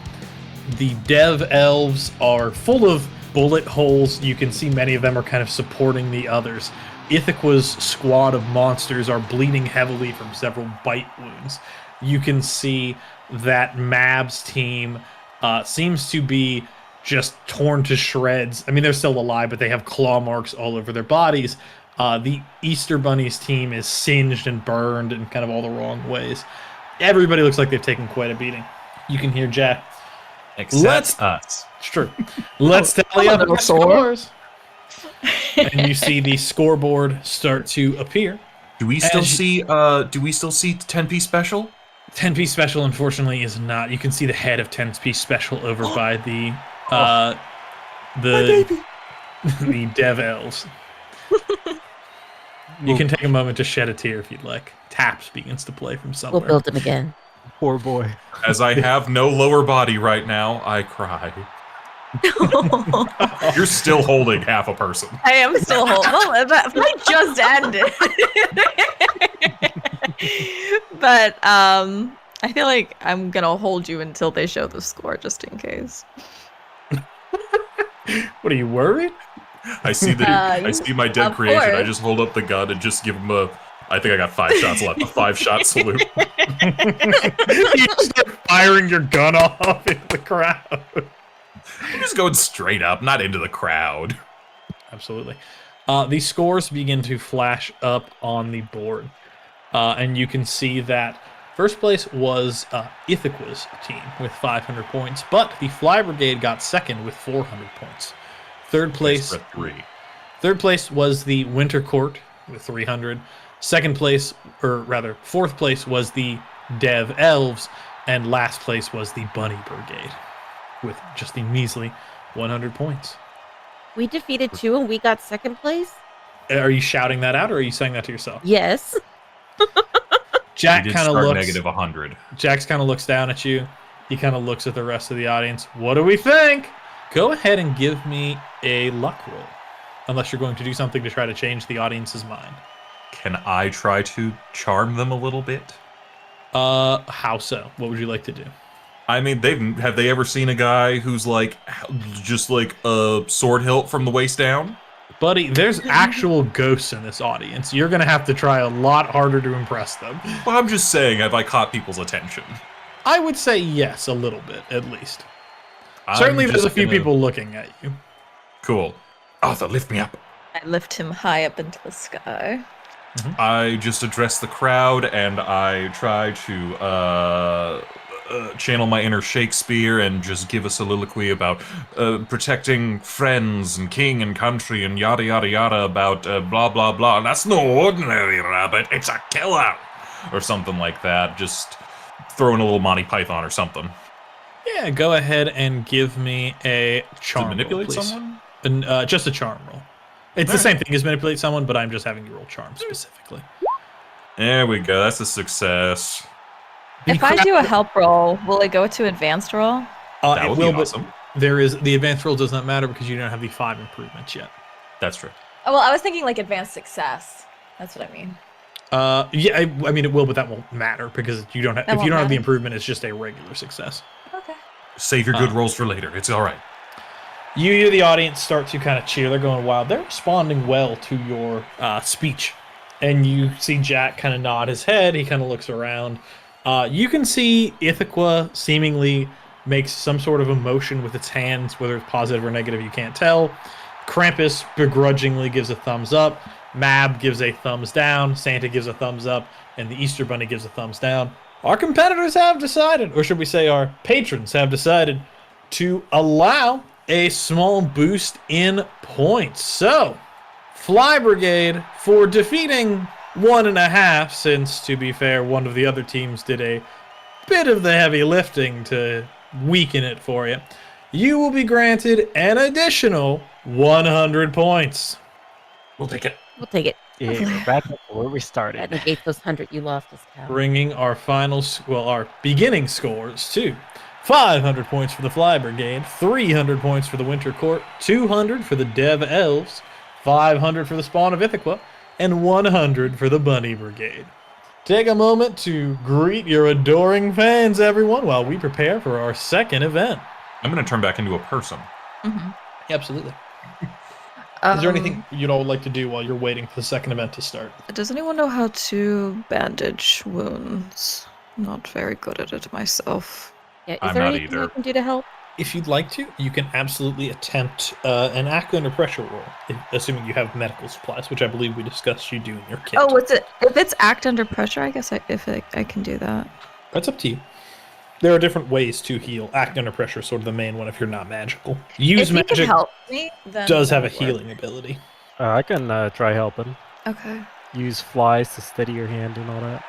The dev elves are full of bullet holes. You can see many of them are kind of supporting the others. Ithaqua's squad of monsters are bleeding heavily from several bite wounds. You can see that Mab's team seems to be just torn to shreds. I mean, they're still alive, but they have claw marks all over their bodies. The Easter Bunny's team is singed and burned in kind of all the wrong ways. Everybody looks like they've taken quite a beating. You can hear Jack. Except us. It's true. Let's tally up the scores. And you see the scoreboard start to appear. Do we still see 10-piece special? 10-piece special, unfortunately, is not. You can see the head of 10-piece special over by the the dev elves. You can take a moment to shed a tear if you'd like. Taps begins to play from somewhere. We'll build him again. Poor boy. As I have no lower body right now, I cry. You're still holding half a person. I am still holding. Well, that fight just ended. But I feel like I'm gonna hold you until they show the score, just in case. What, are you worried? I see my dead creation. I just hold up the gun and just give him I think I got 5 shots left. A 5-shot salute. You start firing your gun off into the crowd. I'm just going straight up, not into the crowd. Absolutely. The scores begin to flash up on the board. And you can see that first place was Ithaqua's team with 500 points, but the Fly Brigade got second with 400 points. Third place was the Winter Court with 300. Fourth place was the Dev Elves, and last place was the Bunny Brigade with just the measly 100 points. We defeated 2 and we got second place? Are you shouting that out, or are you saying that to yourself? Yes. Jack kind of looks negative 100. Jax kind of looks down at you. He kind of looks at the rest of the audience. What do we think? Go ahead and give me a luck roll, unless you're going to do something to try to change the audience's mind. Can I try to charm them a little bit? How so? What would you like to do? I mean, have they ever seen a guy who's like just like a sword hilt from the waist down? Buddy, there's actual ghosts in this audience. You're gonna have to try a lot harder to impress them. Well, I'm just saying, have I caught people's attention? I would say yes, a little bit, at least. Certainly there's a few people looking at you. Cool. Arthur, lift me up. I lift him high up into the sky. I just address the crowd, and I try to channel my inner Shakespeare and just give a soliloquy about protecting friends and king and country and yada yada yada about blah blah blah. That's no ordinary rabbit, it's a killer, or something like that. Just throw in a little Monty Python or something. Yeah, go ahead and give me a charm to manipulate roll, please. someone? And just a charm roll. It's the same thing as manipulate someone, but I'm just having you roll charm specifically. There we go. That's a success. If I do a help roll, will it go to advanced roll? That would will, be awesome. But the advanced roll does not matter because you don't have the 5 improvements yet. That's true. Oh, well, I was thinking like advanced success. That's what I mean. Yeah, I mean it will, but that won't matter because you don't have. If you don't have the matter. improvement, it's just a regular success. Okay. Save your good rolls for later. It's all right. You hear the audience start to kind of cheer. They're going wild. They're responding well to your speech. And you see Jack kind of nod his head. He kind of looks around. You can see Ithaqua seemingly makes some sort of a motion with its hands, whether it's positive or negative, you can't tell. Krampus begrudgingly gives a thumbs up. Mab gives a thumbs down. Santa gives a thumbs up. And the Easter Bunny gives a thumbs down. Our competitors have decided, or should we say our patrons have decided, to allow a small boost in points. So, Fly Brigade, for defeating 1.5, since, to be fair, one of the other teams did a bit of the heavy lifting to weaken it for you, you will be granted an additional 100 points. We'll take it. We'll take it. Yeah, we're back up where we That started. negates those 100 you lost us, Cal. Bringing our our beginning scores to 500 points for the Fly Brigade, 300 points for the Winter Court, 200 for the Dev Elves, 500 for the Spawn of Ithaqua, and 100 for the Bunny Brigade. Take a moment to greet your adoring fans, everyone, while we prepare for our second event. I'm going to turn back into a person. Mhm. Absolutely. Is there anything you'd all like to do while you're waiting for the second event to start? Does anyone know how to bandage wounds? Not very good at it myself. Yeah, is I'm there not anything I either. can do to help? If you'd like to, you can absolutely attempt an act under pressure roll, assuming you have medical supplies, which I believe we discussed you do in your kit. Oh, what's it? If it's act under pressure, I guess I can do that. That's up to you. There are different ways to heal. Act under pressure is sort of the main one if you're not magical. Use If you can magic help me, then does have a that'll work. healing ability. I can try helping. Okay. Use flies to steady your hand and all that.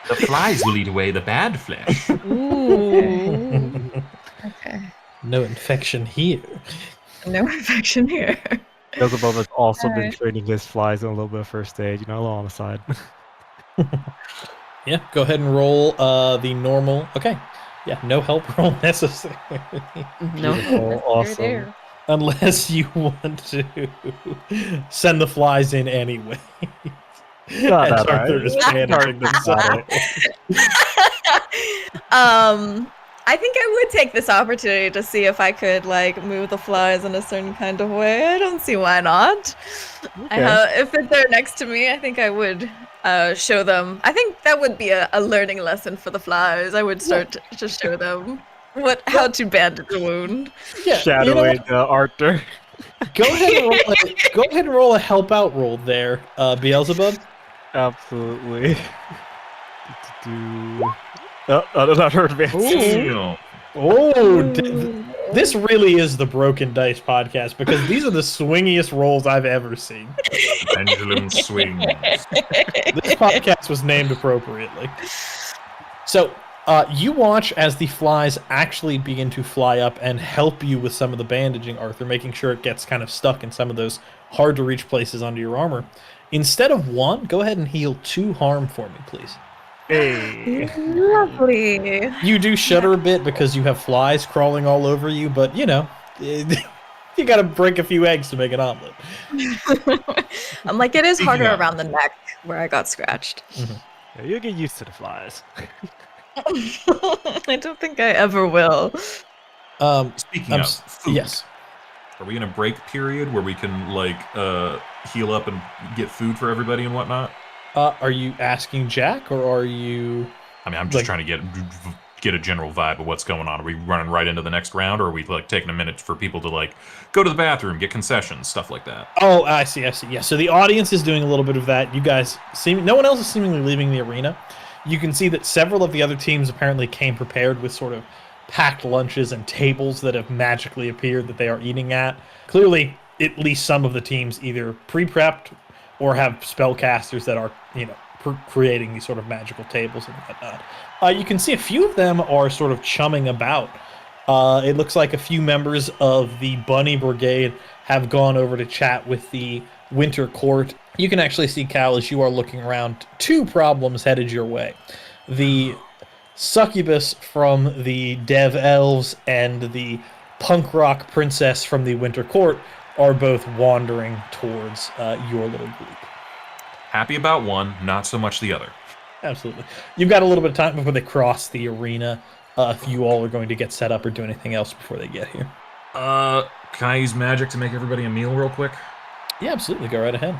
The flies will eat away the bad flesh. Ooh. Okay. No infection here. No infection here. Beelzebub has also been Alright. training his flies in a little bit of first aid, a little on the side. Yeah, go ahead and roll the normal. Okay. Yeah, no help roll necessary. No, Beautiful, they're awesome. there. Unless you want to send the flies in anyway. Not As that Arthur hard. is managing themselves. I think I would take this opportunity to see if I could move the flies in a certain kind of way. I don't see why not. Okay. If they're next to me, I think I would show them. I think that would be a learning lesson for the flies. I would start to show them how to bandage a wound. Yeah, Shadowing Arthur. go ahead and roll a help out roll there, Beelzebub. Absolutely. Another advance. Damn. This really is the Broken Dice podcast because these are the swingiest rolls I've ever seen. Pendulum swings. This podcast was named appropriately. So, you watch as the flies actually begin to fly up and help you with some of the bandaging, Arthur, making sure it gets kind of stuck in some of those hard-to-reach places under your armor. Instead of 1, go ahead and heal 2 harm for me, please. Hey. Lovely. You do shudder a bit because you have flies crawling all over you, but, you gotta break a few eggs to make an omelet. I'm like, it is Speaking harder of- around the neck where I got scratched. Yeah, you'll get used to the flies. I don't think I ever will. Speaking I'm of s- food, yes. are we in a break period where we can heal up and get food for everybody and whatnot? Are you asking Jack, or are you... I mean, I'm just trying to get a general vibe of what's going on. Are we running right into the next round, or are we taking a minute for people to go to the bathroom, get concessions, stuff like that? Oh, I see. Yeah, so the audience is doing a little bit of that. You guys no one else is seemingly leaving the arena. You can see that several of the other teams apparently came prepared with sort of packed lunches and tables that have magically appeared that they are eating at. Clearly, at least some of the teams either pre-prepped or have spellcasters that are, creating these sort of magical tables and whatnot. You can see a few of them are sort of chumming about. It looks like a few members of the Bunny Brigade have gone over to chat with the Winter Court. You can actually see, Cal, as you are looking around, 2 problems headed your way. The succubus from the Dev Elves and the punk rock princess from the Winter Court are both wandering towards your little group. Happy about one, not so much the other. Absolutely. You've got a little bit of time before they cross the arena, if you all are going to get set up or do anything else before they get here. Can I use magic to make everybody a meal real quick? Yeah, absolutely. Go right ahead.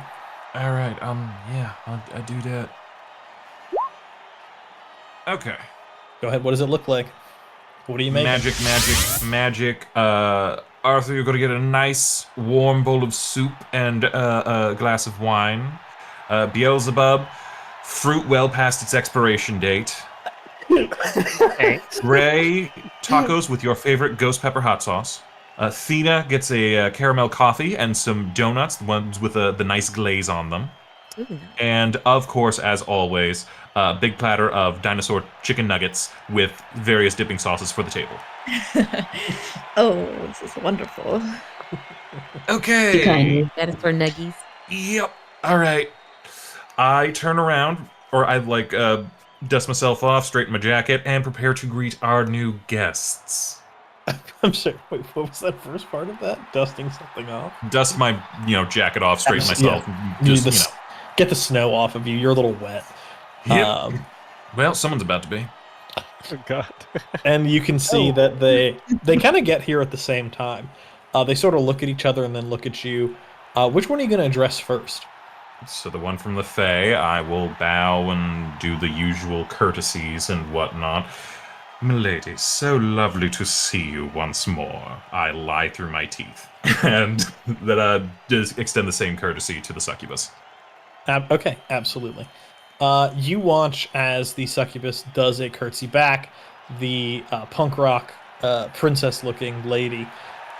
All right. Yeah, I'll do that. Okay. Go ahead. What does it look like? What are you making? Magic. Arthur, you're gonna get a nice warm bowl of soup and a glass of wine. Beelzebub, fruit well past its expiration date. Thanks. Ray, tacos with your favorite ghost pepper hot sauce. Thina gets a caramel coffee and some donuts, the ones with the nice glaze on them. Ooh, nice. And of course, as always, a big platter of dinosaur chicken nuggets with various dipping sauces for the table. Oh, this is wonderful. Okay. That is for nuggies. Yep. All right. I turn around, or I dust myself off, straighten my jacket, and prepare to greet our new guests. I'm sorry. Wait, what was that first part of that? Dusting something off? Dust my, jacket off, straighten myself. You Just, need to get the snow off of you. You're a little wet. Yep. Well, someone's about to be. Oh God. And you can see that they kind of get here at the same time. They sort of look at each other and then look at you. Which one are you going to address first? So the one from the Fae, I will bow and do the usual courtesies and whatnot. Milady, so lovely to see you once more. I lie through my teeth. And then just extend the same courtesy to the succubus. Okay, absolutely. You watch as the succubus does a curtsy back. The punk rock princess-looking lady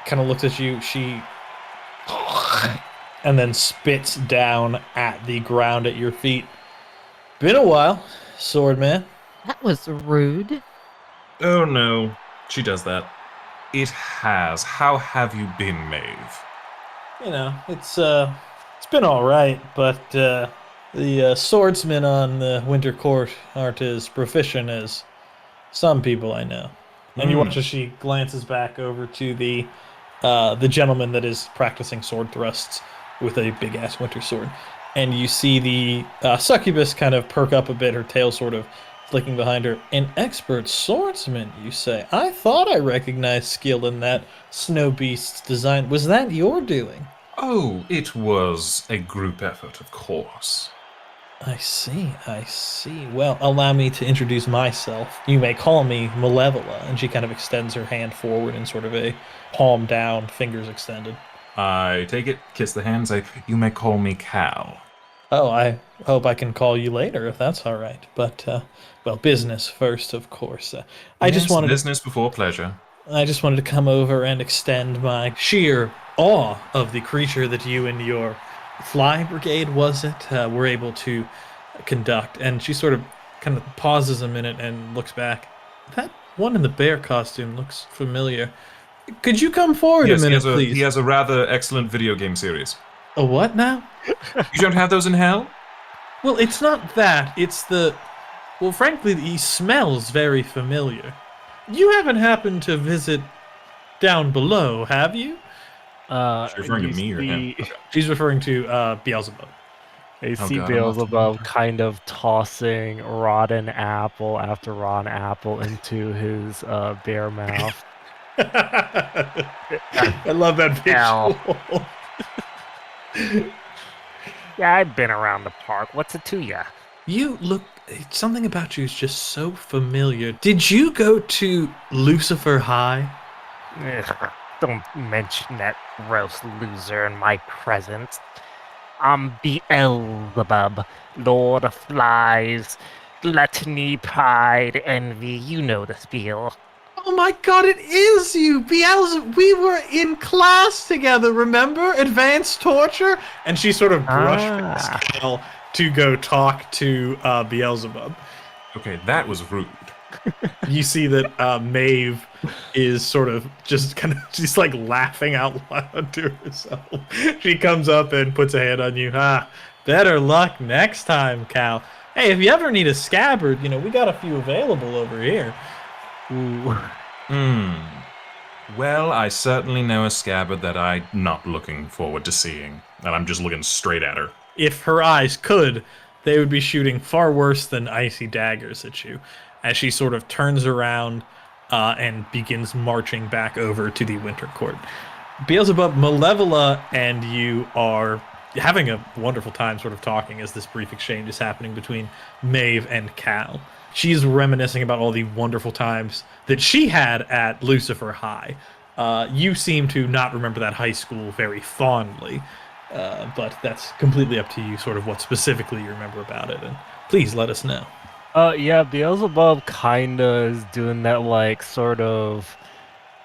kind of looks at you. She and then spits down at the ground at your feet. Been a while, swordman. That was rude. Oh no, she does that. It has. How have you been, Maeve? You know, it's been all right, but the swordsmen on the Winter Court aren't as proficient as some people I know. And you watch as she glances back over to the gentleman that is practicing sword thrusts with a big ass winter sword, and you see the succubus kind of perk up a bit, her tail sort of flicking behind her. An expert swordsman, you say? I thought I recognized skill in that snow beast's design. Was that your doing? Oh, it was a group effort, of course. I see. Well, allow me to introduce myself. You may call me Malevola. And she kind of extends her hand forward in sort of a palm down, fingers extended. I take it, kiss the hand, say, you may call me Cal. Oh, I hope I can call you later if that's all right. But, well, business first, of course. I just wanted business before pleasure. I just wanted to come over and extend my sheer awe of the creature that you and your Fly Brigade, was it, were able to conduct. And she sort of kind of pauses a minute and looks back. That one in the bear costume looks familiar. Could you come forward a minute, please? He has a rather excellent video game series. A what now? You don't have those in hell? Well, it's not that. It's the... Well, frankly, he smells very familiar. You haven't happened to visit down below, have you? She's referring to me or him? Okay. She's referring to Beelzebub. I see Beelzebub kind of tossing rotten apple after rotten apple into his bear mouth. I love that visual. Yeah, I've been around the park. What's it to ya? You look... Something about you is just so familiar. Did you go to Lucifer High? Ugh, don't mention that gross loser in my presence. I'm Beelzebub, Lord of Flies, Gluttony, Pride, Envy. You know the spiel. Oh my god, it is you! Beelzebub! We were in class together, remember? Advanced torture? And she sort of brushed past Cal to go talk to Beelzebub. Okay, that was rude. You see that Maeve is sort of just kind of, she's like laughing out loud to herself. She comes up and puts a hand on you. Better luck next time, Cal. Hey, if you ever need a scabbard, we got a few available over here. Ooh. Well, I certainly know a scabbard that I'm not looking forward to seeing. And I'm just looking straight at her. If her eyes could, they would be shooting far worse than icy daggers at you, as she sort of turns around and begins marching back over to the Winter Court. Beelzebub, Malevola, and you are having a wonderful time sort of talking as this brief exchange is happening between Maeve and Cal. She's reminiscing about all the wonderful times that she had at Lucifer High. You seem to not remember that high school very fondly, but that's completely up to you, sort of what specifically you remember about it, and please let us know. Yeah, Beelzebub kinda is doing that, like, sort of,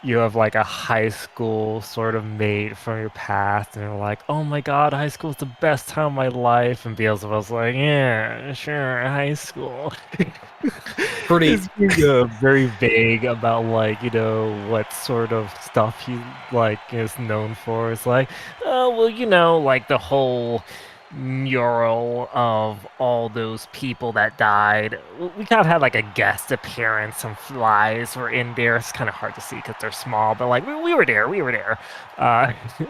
you have, like, a high school sort of mate from your past, and you're like, oh my god, high school's the best time of my life, and Beelzebub's like, yeah, sure, high school. It's being very vague about, like, what sort of stuff he, like, is known for. It's like, oh, well, like, the whole mural of all those people that died. We kind of had like a guest appearance. Some flies were in there. It's kind of hard to see because they're small, but like we were there. We were there.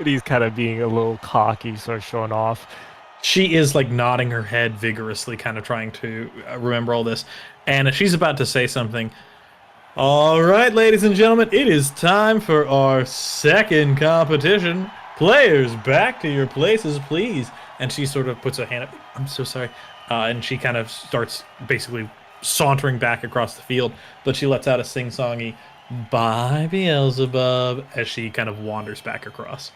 He's kind of being a little cocky, sort of showing off. She is like nodding her head vigorously, kind of trying to remember all this. And she's about to say something. All right, ladies and gentlemen, it is time for our second competition. Players, back to your places, please. And she sort of puts a hand up. I'm so sorry. And she kind of starts basically sauntering back across the field. But she lets out a sing-songy, "Bye, Beelzebub," as she kind of wanders back across.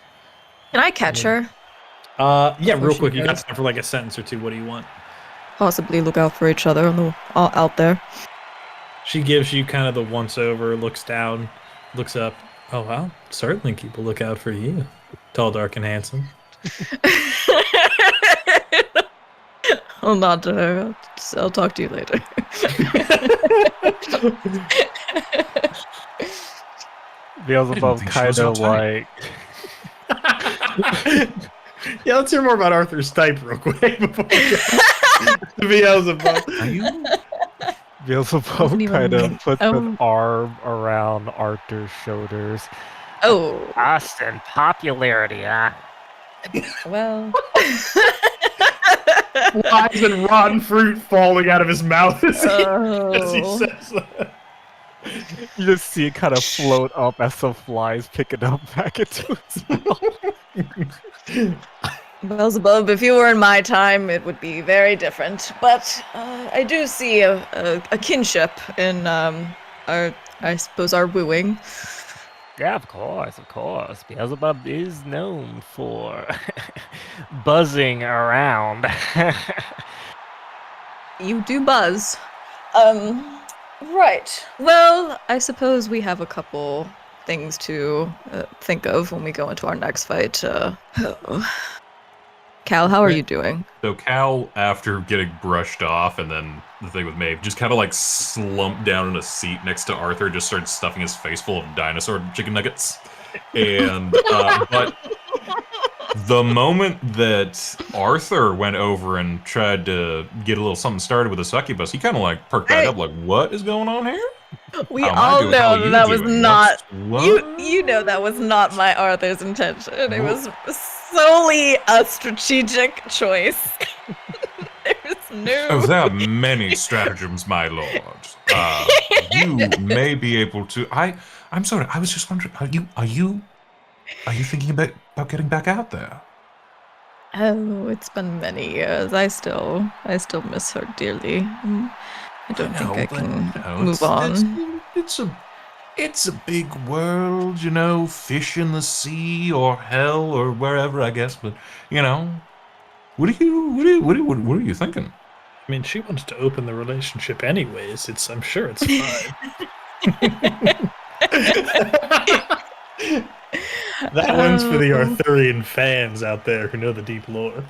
Can I catch her? Yeah, Before real she quick. You got goes. time for like a sentence or two. What do you want? Possibly look out for each other on the out there. She gives you kind of the once-over, looks down, looks up. Oh, well, certainly keep a lookout for you. Tall, dark, and handsome. I'll nod to her. I'll talk to you later. Beelzebub think she was kind your of type. like Yeah, let's hear more about Arthur's type real quick before we get to Beelzebub. Are you? Beelzebub Wasn't even kind of me. puts an arm around Arthur's shoulders. Oh, Austin, popularity, huh? well. Flies and rotten fruit falling out of his mouth as he Oh. says that. You just see it kind of float up as some flies pick it up back into its mouth. Beelzebub, if you were in my time, it would be very different. But I do see a kinship in our, I suppose, our wooing. Yeah, of course. Beelzebub is known for buzzing around. You do buzz. Right. Well, I suppose we have a couple things to think of when we go into our next fight. Cal, how are you doing? So Cal, after getting brushed off and then the thing with Maeve, just kind of like slumped down in a seat next to Arthur, just started stuffing his face full of dinosaur chicken nuggets. And, but the moment that Arthur went over and tried to get a little something started with a succubus, he kind of like perked right up, like, what is going on here? We How am I all doing? How know are you that was doing? not What? you know that was not my Arthur's intention. It Wha- was solely a strategic choice. There's no Oh, there are many stratagems, my lord. You may be able to. I'm sorry. I was just wondering. Are you thinking about getting back out there? Oh, it's been many years. I still miss her dearly. I don't think I can move on. It's a big world, you know. Fish in the sea or hell or wherever, I guess. But you know, what are you thinking? I mean, she wants to open the relationship anyways. I'm sure it's fine. That one's for the Arthurian fans out there who know the deep lore.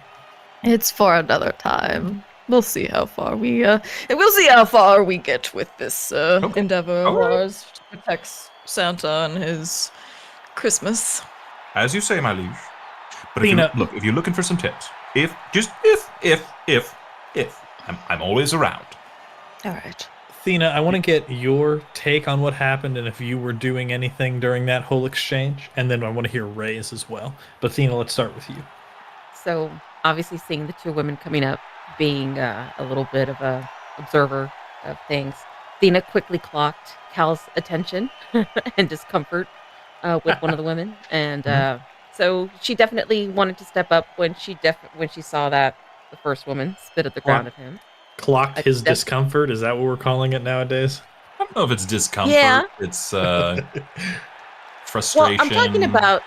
It's for another time. We'll see how far we get with this endeavor of Alright. ours to protect Santa and his Christmas. As you say, my liege. But Lena- if you're looking for some tips, if I'm always around. All right. Athena, I want to get your take on what happened and if you were doing anything during that whole exchange, and then I want to hear Ray's as well. But Athena, let's start with you. So obviously seeing the two women coming up, being a little bit of a observer of things, Athena quickly clocked Cal's attention and discomfort with one of the women, and so she definitely wanted to step up when she saw that the first woman spit at the ground at him. Clocked his discomfort? Is that what we're calling it nowadays? I don't know if it's discomfort. Yeah. It's frustration. Well, I'm talking about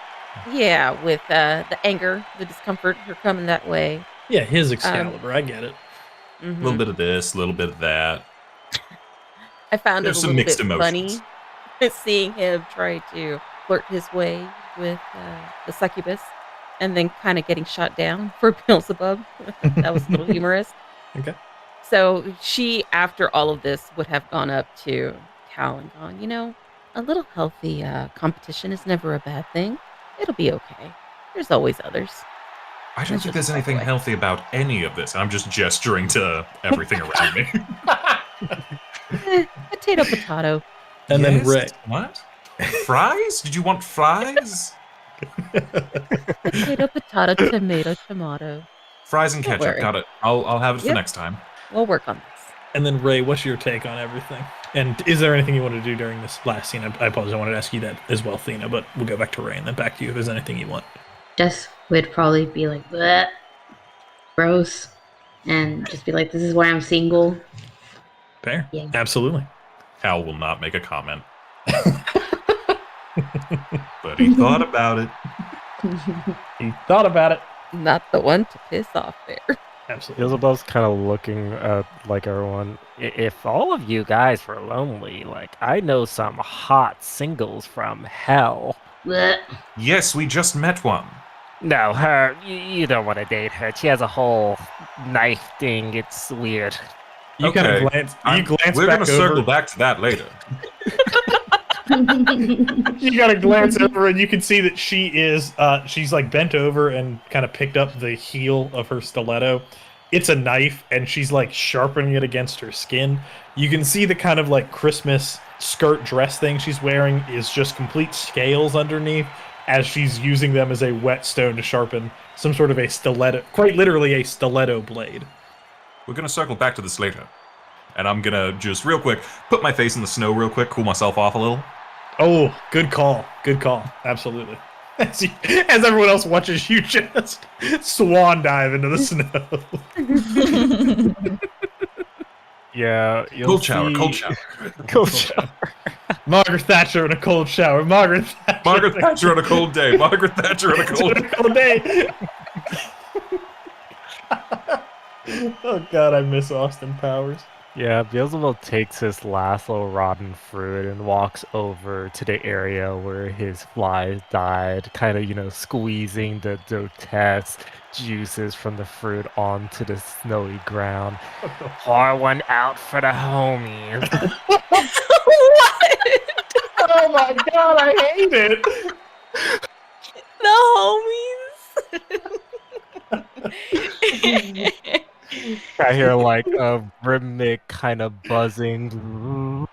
with the anger, the discomfort, her coming that way. Yeah, his Excalibur. I get it. a little bit of this, a little bit of that. I found There's it a some little mixed bit emotions. funny seeing him try to flirt his way with the succubus and then kind of getting shot down for Beelzebub. That was a little humorous. Okay. So she, after all of this, would have gone up to Cal and gone, a little healthy competition is never a bad thing. It'll be okay. There's always others. I don't think there's anything healthy about any of this. I'm just gesturing to everything around me. Potato, potato. And then Ray. What? Fries? Did you want fries? Potato, potato, tomato, tomato. Fries and Don't ketchup. worry. Got it. I'll have it for Yep. next time. We'll work on this. And then Ray, what's your take on everything? And is there anything you want to do during this last scene? I apologize, I wanted to ask you that as well, Thena, but we'll go back to Ray and then back to you if there's anything you want. Jess would probably be like, bleh, gross, and just be like, this is why I'm single. Fair? Yeah. Absolutely. Hal will not make a comment. But he thought about it. He thought about it. Not the one to piss off there. Absolutely. Isabel's kind of looking at like everyone. If all of you guys were lonely, like I know some hot singles from hell. Bleh. Yes, we just met one. No, her. You don't want to date her. She has a whole knife thing. It's weird. You kind Okay. of glance. We're back gonna circle over. back to that later. You gotta glance over and you can see that she is she's like bent over and kind of picked up the heel of her stiletto. It's a knife and she's like sharpening it against her skin. You can see the kind of like Christmas skirt dress thing she's wearing is just complete scales underneath as she's using them as a whetstone to sharpen some sort of a stiletto, quite literally a stiletto blade. We're gonna circle back to this later. And I'm gonna just real quick put my face in the snow real quick, cool myself off a little. Oh, good call. Good call. Absolutely. As everyone else watches you just swan dive into the snow. Yeah. Cold shower, cold shower. Cold shower. Margaret Thatcher in a cold shower. Margaret Thatcher on a cold day. Margaret Thatcher on a cold day. cold day. Oh God, I miss Austin Powers. Yeah, Beelzebub takes his last little rotten fruit and walks over to the area where his flies died, kind of, squeezing the grotesque juices from the fruit onto the snowy ground. Pour one out for the homies. What? Oh my God, I hate it. The homies. I hear like a rhythmic kind of buzzing.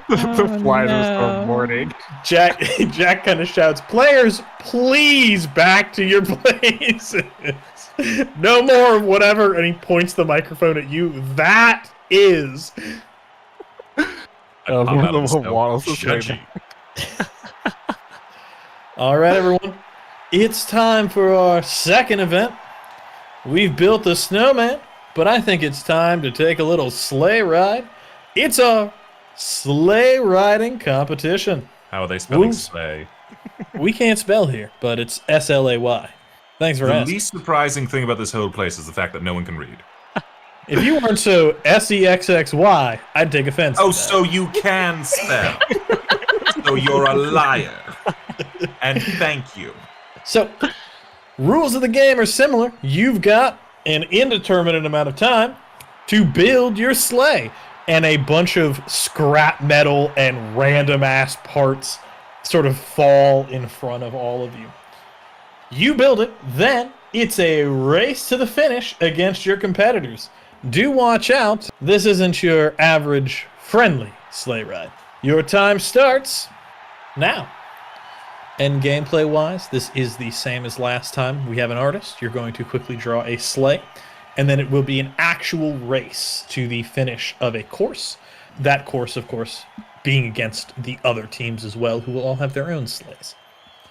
The flies are so morning. Jack kind of shouts, "Players, please back to your places. No more of whatever," and he points the microphone at you. That is. I'm out of the little snow. waddles this way Judgy. All right, everyone. It's time for our second event. We've built the snowman, but I think it's time to take a little sleigh ride. It's a sleigh riding competition. How are they spelling Woo. sleigh? We can't spell here, but it's SLAY. Thanks for The asking. least surprising thing about this whole place is the fact that no one can read. If you weren't so SEXXY, I'd take offense. Oh, to that. so you can spell. So you're a liar. And thank you. So, rules of the game are similar. You've got an indeterminate amount of time to build your sleigh, and a bunch of scrap metal and random ass parts sort of fall in front of all of you. You build it, then it's a race to the finish against your competitors. Do watch out, this isn't your average friendly sleigh ride. Your time starts now. And gameplay wise, this is the same as last time. We have an artist. You're going to quickly draw a sleigh, and then it will be an actual race to the finish of a course. That course, of course, being against the other teams as well, who will all have their own sleighs.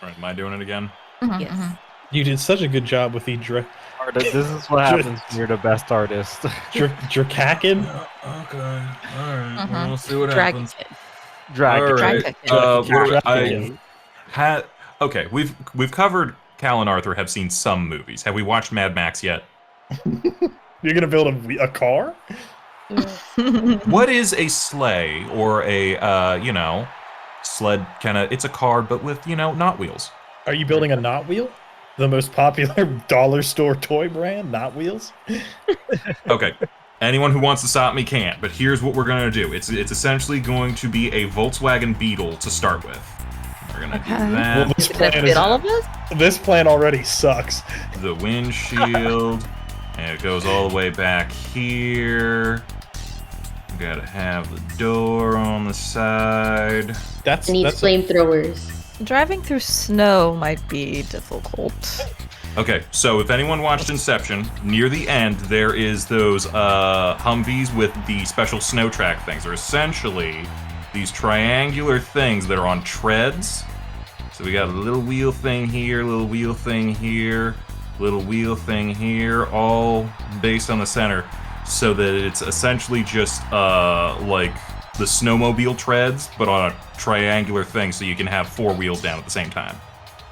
All right, am I doing it again? Yes. You did such a good job with the This is what happens when you're the best artist. Drakakin. Okay. All right. Mhm. We'll see what Dragon happens. Kid. Dragon. All right. Dragon. Okay, we've covered Cal and Arthur have seen some movies. Have we watched Mad Max yet? You're gonna build a car? What is a sleigh or a sled kind of? It's a car, but with not wheels. Are you building a Not Wheel? The most popular dollar store toy brand, Not Wheels? Okay. Anyone who wants to stop me can't, but here's what we're going to do. It's essentially going to be a Volkswagen Beetle to start with. We're gonna do Okay. that. Well, this Did that plan, fit all of us? this plan already sucks. The windshield, and it goes all the way back here. Gotta have the door on the side. That's Needs flamethrowers. Driving through snow might be difficult. Okay, so if anyone watched Inception, near the end there is those Humvees with the special snow track things. They're essentially these triangular things that are on treads. So we got a little wheel thing here, little wheel thing here, little wheel thing here, all based on the center, so that it's essentially just like the snowmobile treads, but on a triangular thing, so you can have 4 wheels down at the same time.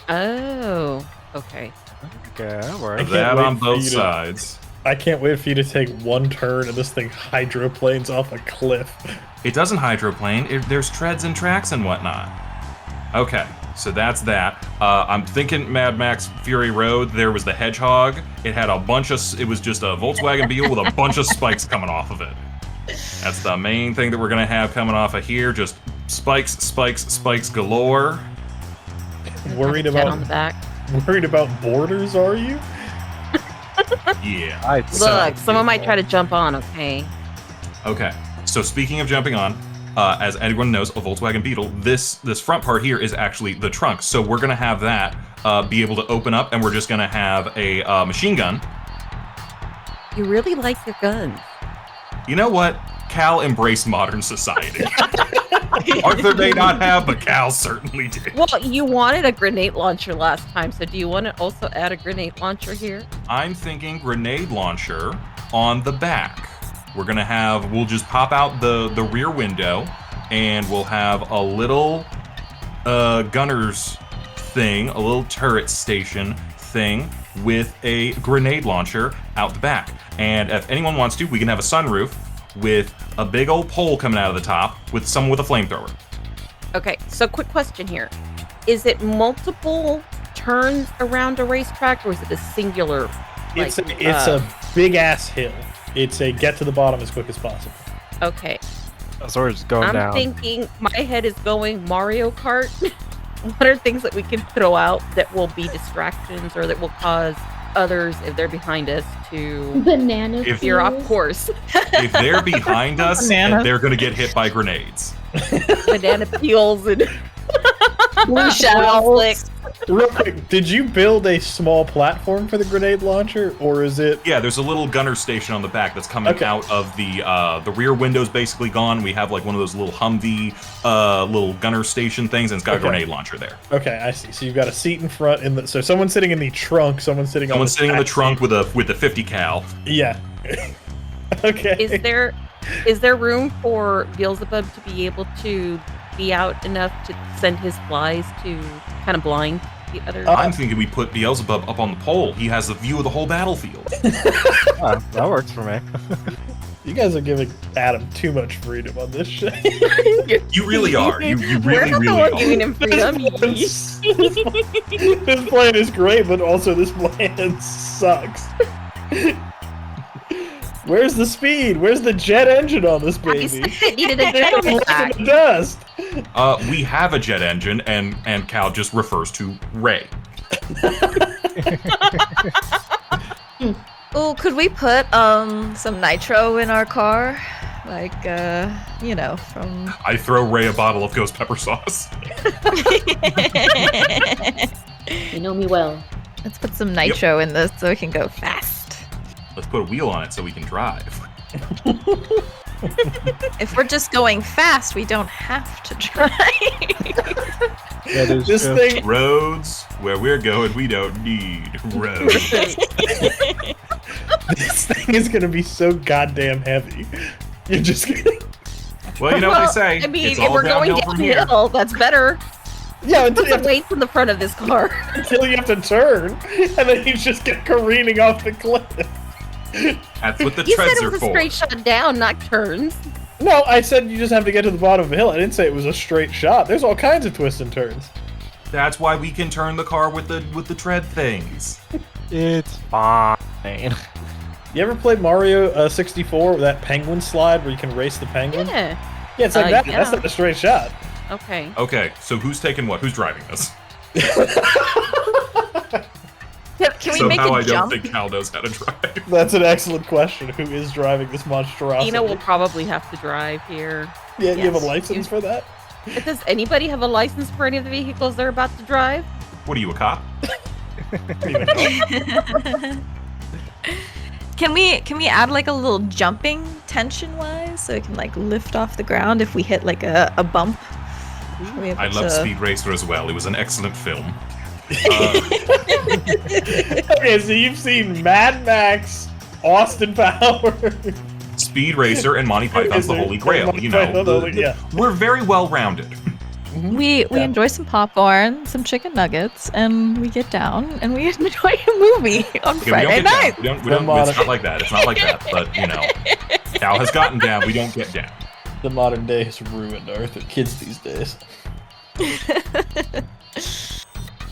Oh, okay. Okay, that works. can't That wait on for both you to- sides. I can't wait for you to take one turn and this thing hydroplanes off a cliff. It doesn't hydroplane. There's treads and tracks and whatnot. Okay, so that's that. I'm thinking Mad Max Fury Road. There was the hedgehog. It had a bunch of. It was just a Volkswagen Beetle with a bunch of spikes coming off of it. That's the main thing that we're gonna have coming off of here. Just spikes, spikes, spikes galore. Worried Jet on the about back. worried about borders, are you? Yeah. Look, someone might try to jump on, okay? Okay. So speaking of jumping on, as anyone knows, a Volkswagen Beetle, this front part here is actually the trunk. So we're gonna have that be able to open up, and we're just gonna have a machine gun. You really like your guns. You know what? Cal embraced modern society. Arthur may not have, but Cal certainly did. Well, you wanted a grenade launcher last time, so do you want to also add a grenade launcher here? I'm thinking grenade launcher on the back. We'll just pop out the rear window, and we'll have a little gunner's thing, a little turret station thing with a grenade launcher out the back. And if anyone wants to, we can have a sunroof with a big old pole coming out of the top with someone with a flamethrower. Okay, so quick question here. Is it multiple turns around a racetrack, or is it a singular? It's a big ass hill. It's a get to the bottom as quick as possible. Okay. So we're just going I'm down. thinking my head is going Mario Kart. What are things that we can throw out that will be distractions or that will cause others, if they're behind us, to Banana veer off peels. course? If they're behind us, Banana. they're gonna get hit by grenades. Banana peels and Blue shells. Slicks. Real quick, did you build a small platform for the grenade launcher, or is it? Yeah, there's a little gunner station on the back that's coming Okay. out of the rear window's basically gone. We have like one of those little Humvee little gunner station things, and it's got a Okay. grenade launcher there. Okay, I see. So you've got a seat in front, so someone's sitting in the trunk, someone's sitting on Someone's the sitting in the back trunk seat. with the 50 cal. Yeah. Okay. Is there room for Beelzebub to be able to be out enough to send his flies to kind of blind the others? I'm thinking we put Beelzebub up on the pole. He has the view of the whole battlefield. That works for me. You guys are giving Adam too much freedom on this shit. You really are. You We're really, not the really one are. giving him freedom. This plan is great, but also this plan sucks. Where's the speed? Where's the jet engine on this I baby? said it needed a jet on the back. The dust. We have a jet engine, and Cal just refers to Rei. Oh, could we put some nitro in our car? Like from I throw Rei a bottle of ghost pepper sauce. You know me well. Let's put some nitro in this so it can go fast. Let's put a wheel on it so we can drive. If we're just going fast, we don't have to drive. That is This true. thing, Roads, where we're going, we don't need roads. this thing is gonna be so goddamn heavy. You're just gonna. Well, you know what they say. I mean, it's if all we're going downhill from here. downhill, that's better. Yeah, Put some weights in the front of this car. until you have to turn, and then you just get careening off the cliff. That's what the You said treads it are was a for. straight shot down, not turns. No, I said you just have to get to the bottom of a hill. I didn't say it was a straight shot. There's all kinds of twists and turns. That's why we can turn the car with the tread things. It's fine. You ever played Mario 64 with that penguin slide where you can race the penguin? Yeah. Yeah, it's like that. yeah. That's not a straight shot. Okay. Okay, so who's taking what? Who's driving this? Can we make Somehow a I don't jump? think Cal knows how to drive. That's an excellent question. Who is driving this monstrosity? Ina will probably have to drive here. Yeah, you have a Yes. license for that? Does anybody have a license for any of the vehicles they're about to drive? What are you, a cop? Can we add like a little jumping tension wise so it can like lift off the ground if we hit like a bump? I love Speed Racer as well. It was an excellent film. Okay, so you've seen Mad Max, Austin Powers. Speed Racer and Monty Python's The Holy Grail. You know, Yeah. we're very well rounded. We enjoy some popcorn, some chicken nuggets, and we get down and we enjoy a movie on Friday night. We don't, it's not like that. It's not like that. But, you know, Cal has gotten down. We don't get down. The modern day has ruined Arthur. Kids these days. I'm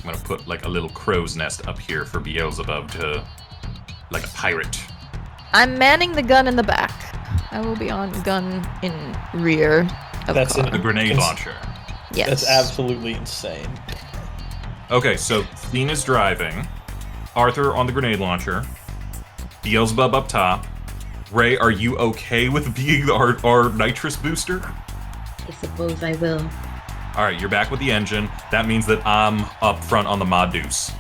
going to put, like, a little crow's nest up here for Beelzebub to, like a pirate. I'm manning the gun in the back. I will be on gun in rear of That's car. The grenade launcher. Yes. That's absolutely insane. Okay, so Thena's driving. Arthur on the grenade launcher. Beelzebub up top. Ray, are you okay with being our nitrous booster? I suppose I will. Alright, you're back with the engine. That means that I'm up front on the Mod Deuce.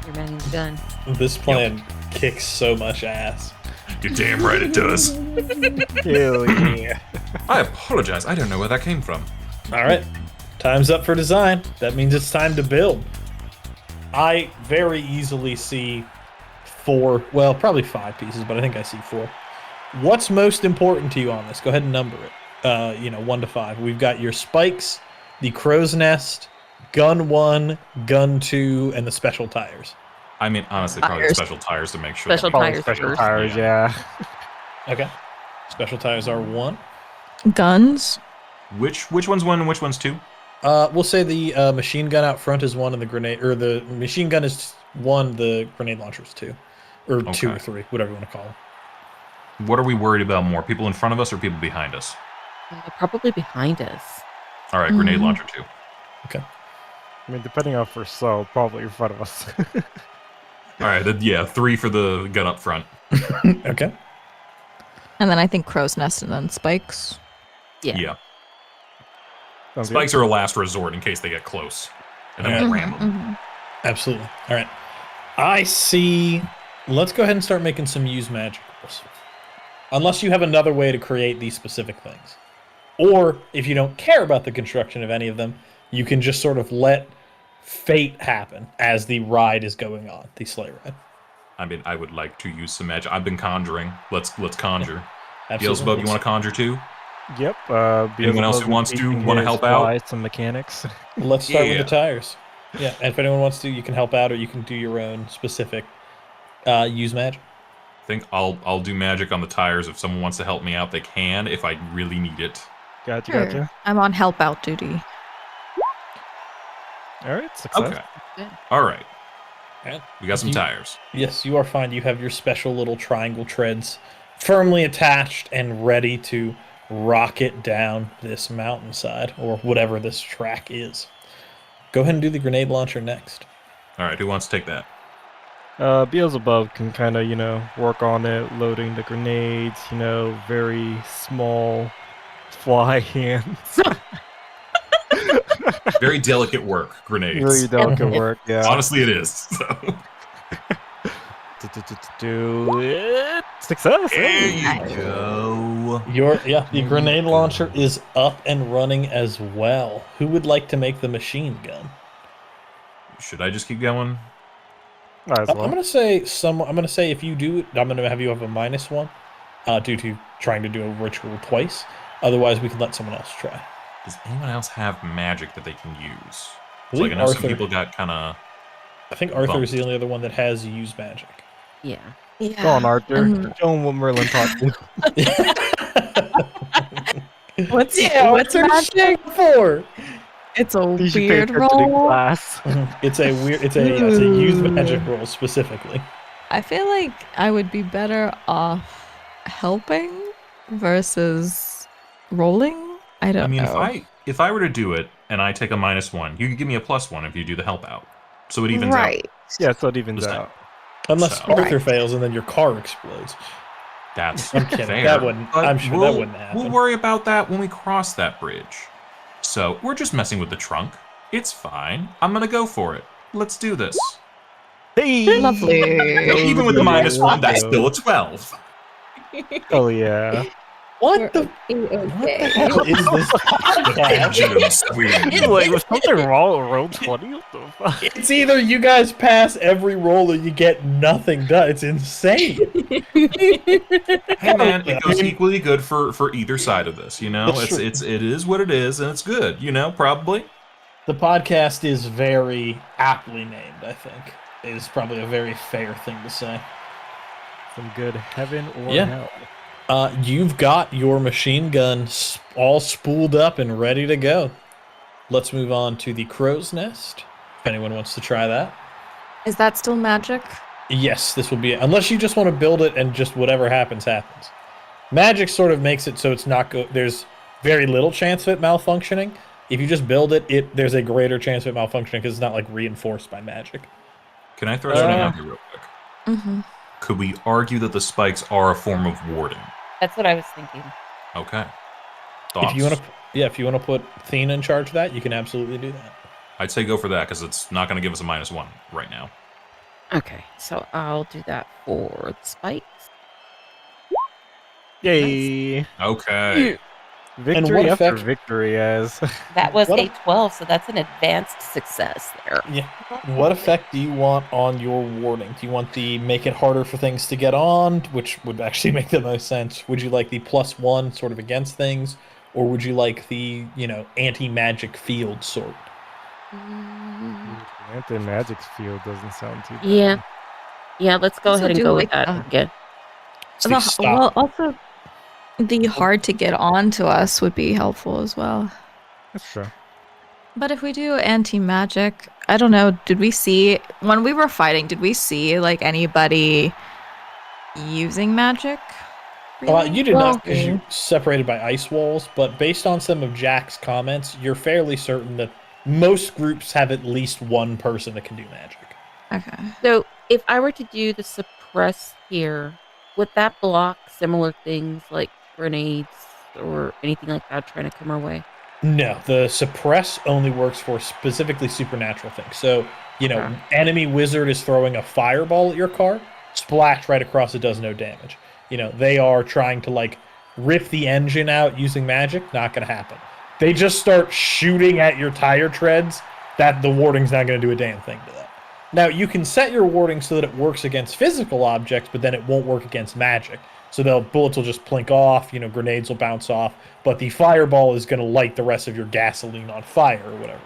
You're manning the gun. This plan kicks so much ass. You're damn right it does. Hell yeah. I apologize. I don't know where that came from. All right, time's up for design. That means it's time to build. I very easily see 4, well, probably 5 pieces, but I think I see 4. What's most important to you on this? Go ahead and number it. 1 to 5. We've got your spikes, the crow's nest, gun 1, gun 2, and the special tires. I mean, honestly, probably the Tires. special tires to make sure. Special that we- tires Special first. tires, yeah. Okay. Special tires are 1. Guns. Which one's 1 and which one's 2? We'll say the machine gun out front is 1 and the grenade, or the machine gun is 1, the grenade launcher is 2. Or 2 or Okay. 3, whatever you want to call them. What are we worried about more? People in front of us or people behind us? Probably behind us. All right, grenade Mhm. launcher 2. Okay. I mean, depending on if we're slow, probably in front of us. All right, yeah, 3 for the gun up front. Okay. And then I think crow's nest and then spikes. Yeah. Sounds Spikes are a last resort in case they get close. And then Yeah. we'll ram them. Mhm. Absolutely. All right. I see. Let's go ahead and start making some use magic rolls. Unless you have another way to create these specific things. Or if you don't care about the construction of any of them, you can just sort of let fate happen as the ride is going on, the sleigh ride. I mean, I would like to use some magic. I've been conjuring. Let's conjure. Absolutely. Beelzebub, you want to conjure too? Yep. Anyone else who wants to wanna help out? Some mechanics. Let's start with Yeah. the tires. Yeah, and if anyone wants to, you can help out, or you can do your own specific use magic. I think I'll do magic on the tires. If someone wants to help me out, they can. If I really need it. Gotcha, Sure. gotcha. I'm on help out duty. All right, success. Okay. Good. All right. Yeah. We got some You- tires. Yes, you are fine. You have your special little triangle treads firmly attached and ready to rocket down this mountainside or whatever this track is. Go ahead and do the grenade launcher next. All right. Who wants to take that? Beelzebub can kind of, work on it, loading the grenades, very small fly hands. Very delicate work. Grenades. Really delicate work, yeah. Honestly, it is. So. Do it. Success. There hey. you go. The grenade launcher is up and running as well. Who would like to make the machine gun? Should I just keep going? Might as I'm well. gonna say if you do it, I'm gonna have you have a -1 due to trying to do a ritual twice. Otherwise, we can let someone else try. Does anyone else have magic that they can use? I So, like, believe I know some Arthur- people got kind of. I think Arthur is the only other one that has use magic. Yeah. Yeah. Go on, Arthur. Um, Show him what Merlin taught you. What's Arthur's magic? for? It's a You should pay weird attention in roll. class. It's a use magic roll specifically. I feel like I would be better off helping versus rolling. I don't I mean, know. if I were to do it and I take a -1, you could give me a +1 if you do the help out. So it evens out. Right. Yeah, so it evens Just out. Unless So- Arthur Right. fails and then your car explodes. That's I'm kidding. fair. That wouldn't. But I'm sure that wouldn't happen. We'll worry about that when we cross that bridge. So we're just messing with the trunk. It's fine. I'm gonna go for it. Let's do this. Hey! Lovely. Even with the Yeah. -1, that's still a 12. Oh yeah. What the? Okay. What the hell is this podcast? Pendulum swing. Wait, was something wrong with roll 20? What the fuck? It's either you guys pass every roll or you get nothing done. It's insane. Hey man, it goes equally good for either side of this. You know, That's true. it is what it is, and it's good. You know, probably. The podcast is very aptly named, I think. Is probably a very fair thing to say. Some good heaven or Yeah. hell. You've got your machine gun all spooled up and ready to go. Let's move on to the crow's nest. If anyone wants to try that. Is that still magic? Yes, this will be, unless you just want to build it and just whatever happens, happens. Magic sort of makes it so it's not there's very little chance of it malfunctioning. If you just build it, there's a greater chance of it malfunctioning because it's not like reinforced by magic. Can I throw something out here real quick? Mm-hmm. Could we argue that the spikes are a form of warding? That's what I was thinking. Okay. Thoughts? If you want to put Thena in charge of that, you can absolutely do that. I'd say go for that because it's not going to give us a -1 right now. Okay, so I'll do that for the spikes. Yay! Okay. Victory what after effect- victory, as That was What a 12, so that's an advanced success there. Yeah. What effect do you want on your warding? Do you want the make it harder for things to get on, which would actually make the most sense? Would you like the +1 sort of against things, or would you like the, anti-magic field sort? anti-magic's field doesn't sound too bad. Yeah. Yeah, let's go Also ahead and do go like with that again. Well, also, the hard to get on to us would be helpful as well. That's true. But if we do anti-magic, I don't know, did we see, when we were fighting, did we see, like, anybody using magic? You did Well, not because you're separated by ice walls, but based on some of Jack's comments, you're fairly certain that most groups have at least one person that can do magic. Okay. So if I were to do the suppress here, would that block similar things like grenades or anything like that trying to come our way? No, the suppress only works for specifically supernatural things. So, Okay. enemy wizard is throwing a fireball at your car, splash right across, it does no damage. They are trying to like rip the engine out using magic, not going to happen. They just start shooting at your tire treads, that the warding's not going to do a damn thing to that. Now, you can set your warding so that it works against physical objects, but then it won't work against magic. So the bullets will just plink off, grenades will bounce off, but the fireball is going to light the rest of your gasoline on fire or whatever.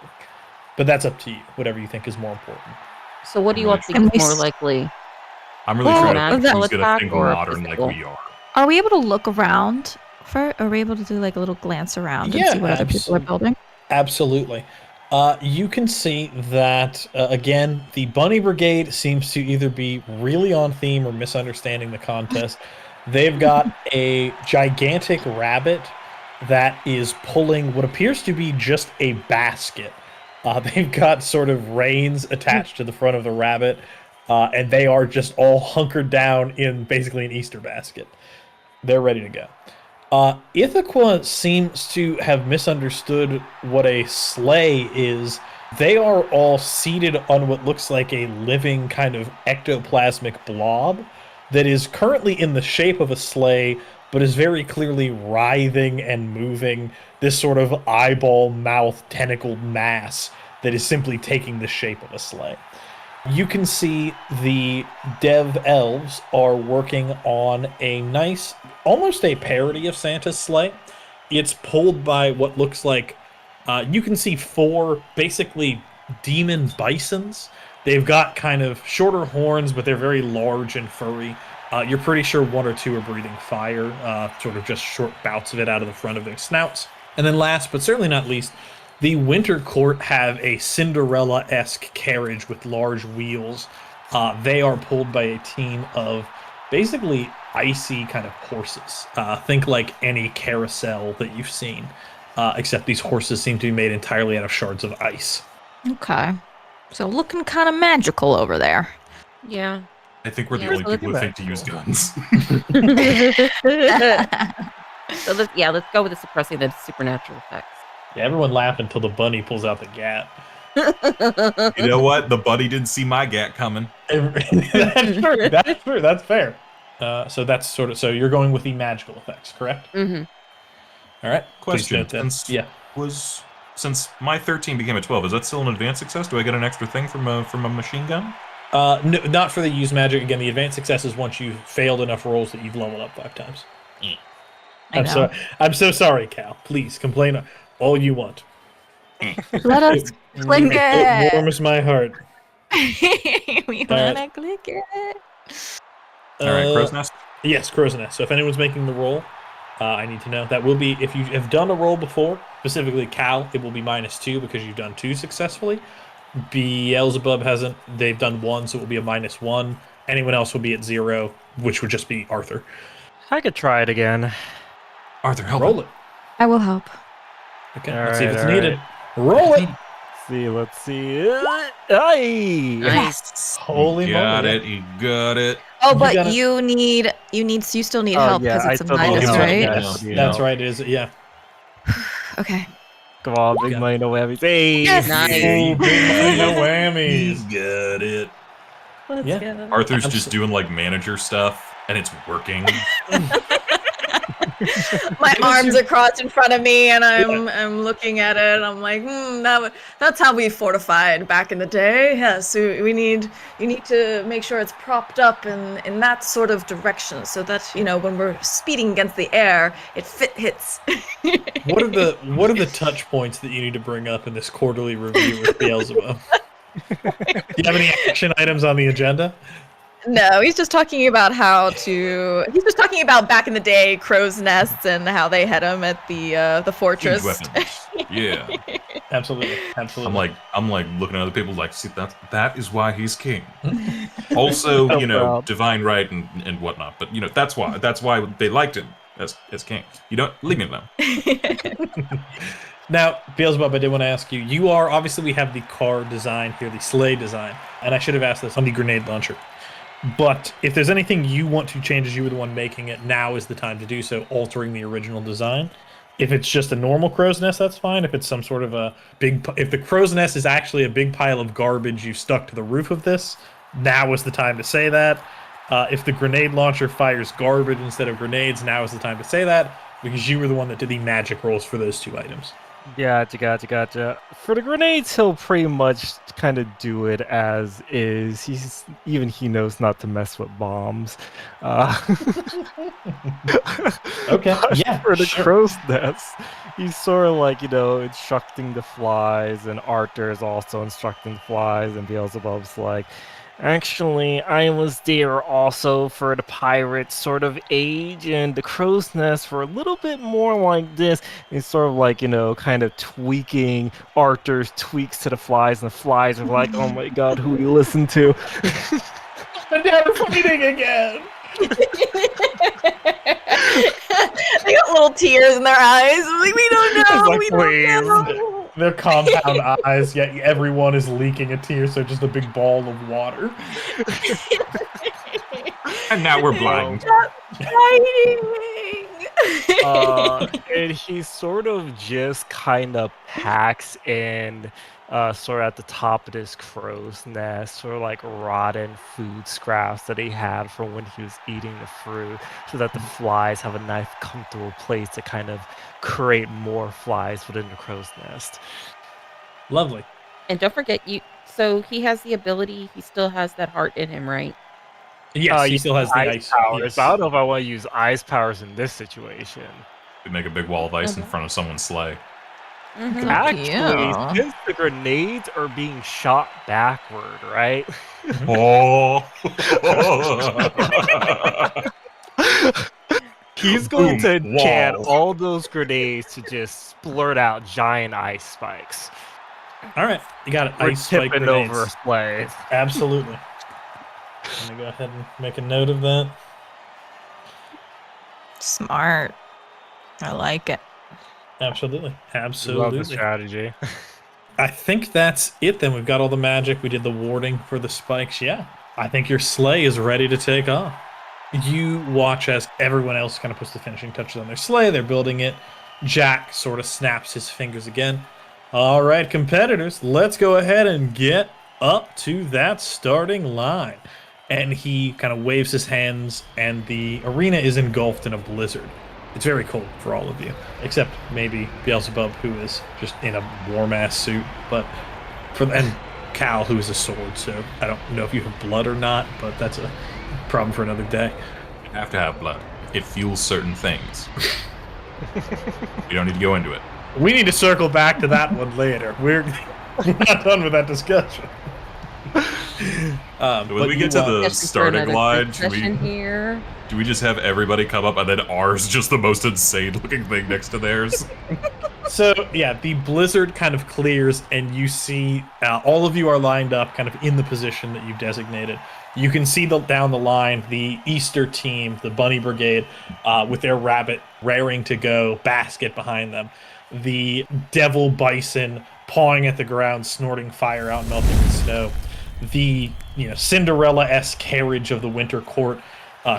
But that's up to you, whatever you think is more important. So what do you all think And is we more s- likely? I'm really Well, trying to think that- who's going to attack think or modern like physical? we are. Are we able to look around are we able to do like a little glance around and Yeah, see what other people are building? Absolutely. You can see that, again, the Bunny Brigade seems to either be really on theme or misunderstanding the contest. They've got a gigantic rabbit that is pulling what appears to be just a basket. They've got sort of reins attached to the front of the rabbit, and they are just all hunkered down in basically an Easter basket. They're ready to go. Ithaca seems to have misunderstood what a sleigh is. They are all seated on what looks like a living kind of ectoplasmic blob that is currently in the shape of a sleigh, but is very clearly writhing and moving, this sort of eyeball mouth tentacled mass that is simply taking the shape of a sleigh. You can see the dev elves are working on a nice, almost a parody of Santa's sleigh. It's pulled by what looks like, you can see 4 basically demon bisons. They've got kind of shorter horns, but they're very large and furry. You're pretty sure 1 or 2 are breathing fire, sort of just short bouts of it out of the front of their snouts. And then last, but certainly not least, the Winter Court have a Cinderella-esque carriage with large wheels. They are pulled by a team of basically icy kind of horses. Think like any carousel that you've seen. except these horses seem to be made entirely out of shards of ice. Okay. So looking kind of magical over there. Yeah. I think we're the Yeah, only it's people who looking think to use guns. So let's go with the suppressing the supernatural effects. Yeah, everyone laughed until the bunny pulls out the gat. You know what? The buddy didn't see my gat coming. That's true. That's true. That's fair. So that's so you're going with the magical effects, correct? Hmm. All right. Please Question: note that. Since my 13 became a 12, is that still an advanced success? Do I get an extra thing from a machine gun? No, not for the use magic. Again, the advanced success is once you've failed enough rolls that you've leveled up 5 times. I know. I'm so sorry, Cal. Please complain all you want. Let us click It it. warms my heart. We All wanna click it. All right, crow's nest. Yes, crow's nest. So if anyone's making the roll, I need to know. That will be, if you have done a roll before, specifically Cal, it will be -2 because you've done 2 successfully. Beelzebub hasn't. They've done 1, so it will be a -1. Anyone else will be at 0, which would just be Arthur. I could try it again. Arthur, help Roll him. it. I will help. Okay, All let's see if right, it's all needed. Roll it. Let's see. Aye! Nice. Holy He got moly. it. He got it. Oh, You but gotta- you still need Oh, help yeah, because I it's a still need minus, help. right? Yeah. That's right. It is. Yeah. Okay. Come on, big got money, no whammies. Hey! Yes. Nice. Ooh, big money, no He whammies. got it. Let's Yeah. go. Arthur's just doing like manager stuff, and it's working. My Give us arms your- are crossed in front of me, and I'm looking at it. And I'm like, that's how we fortified back in the day. Yes, you need to make sure it's propped up in that sort of direction, so that when we're speeding against the air, it hits. What are the touch points that you need to bring up in this quarterly review with Beelzebub? Do you have any action items on the agenda? No, he's just talking about he's just talking about back in the day crow's nests and how they had them at the Huge fortress. weapons. Yeah. Absolutely. I'm like looking at other people like, see, that is why he's king. Also, So proud. divine right and whatnot. But that's why they liked him as king. You don't leave me alone. Now, Beelzebub, I did want to ask you. You are obviously, we have the car design here, the sleigh design, and I should have asked this on the grenade launcher. But if there's anything you want to change, as you were the one making it, now is the time to do so, altering the original design. If it's just a normal crow's nest, that's fine. If it's some sort of if the crow's nest is actually a big pile of garbage you stuck to the roof of this, now is the time to say that. If the grenade launcher fires garbage instead of grenades, now is the time to say that, because you were the one that did the magic rolls for those 2 items. Gotcha. For the grenades, he'll pretty much kind of do it as is. He knows not to mess with bombs. Okay, But yeah, for the sure. crow's nest, he's sort of like, instructing the flies, and Arthur is also instructing the flies, and Beelzebub's like, actually, I was there also for the pirate sort of age, and the crow's nest were a little bit more like this. It's sort of like, kind of tweaking Arthur's tweaks to the flies, and the flies are like, oh my god, who do you listen to? I'm never fighting again. They got little tears in their eyes. I'm like, we don't know. It's like, We don't please. know. Their compound eyes, yet everyone is leaking a tear, so just a big ball of water. And now we're blind. Fighting. And he sort of just kind of packs in sort of at the top of this crow's nest, sort of like rotten food scraps that he had from when he was eating the fruit, so that the flies have a nice comfortable place to kind of create more flies within the crow's nest. Lovely. And don't forget, so he has the ability, he still has that heart in him, right? Yes, he still has the ice powers. yes. I don't know if I want to use ice powers in this situation. We make a big wall of ice in front of someone's sleigh. Mhm. Actually, Yeah. since the grenades are being shot backward, right? Oh. He's going to Boom, enchant wall. all those grenades to just splurt out giant ice spikes. All right, you got it. We're Ice spike tipping grenades. over a sleigh. Absolutely. I'm gonna go ahead and make a note of that. Smart. I like it. Absolutely. Love the Absolutely. strategy. I think that's it then. We've got all the magic. We did the warding for the spikes. Yeah. I think your sleigh is ready to take off. You watch as everyone else kind of puts the finishing touches on their sleigh. They're building it. Jack sort of snaps his fingers again. All right, competitors, let's go ahead and get up to that starting line. And he kind of waves his hands, and the arena is engulfed in a blizzard. It's very cold for all of you, except maybe Beelzebub, who is just in a warm-ass suit. But and Cal, who is a sword. So I don't know if you have blood or not, but that's a problem for another day. You have to have blood. It fuels certain things. You don't need to go into it. We need to circle back to that one later. We're not done with that discussion. When we get to the starting line, here. do we just have everybody come up and then ours just the most insane looking thing next to theirs? So, yeah, the blizzard kind of clears, and you see all of you are lined up kind of in the position that you've designated. You can see down the line the Easter team, the Bunny Brigade, with their rabbit raring to go, basket behind them. The Devil Bison pawing at the ground, snorting fire out, melting the snow. The Cinderella-esque carriage of the Winter Court,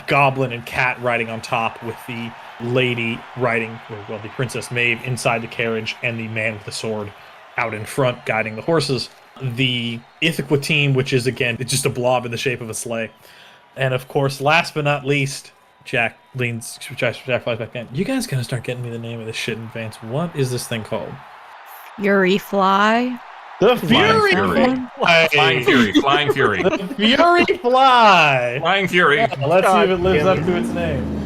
Goblin and Cat riding on top with the lady riding, well, the Princess Maeve inside the carriage, and the man with the sword out in front guiding the horses. The Ithaca team, which is, again, it's just a blob in the shape of a sleigh. And, of course, last but not least, Jack flies back in. You guys gotta start getting me the name of this shit in advance. What is this thing called? Fury Fly. The Flying Fury Fury. Fly. Flying Fury, Flying Fury. The Fury Fly. Flying Fury. Yeah, let's see if it lives up to its name.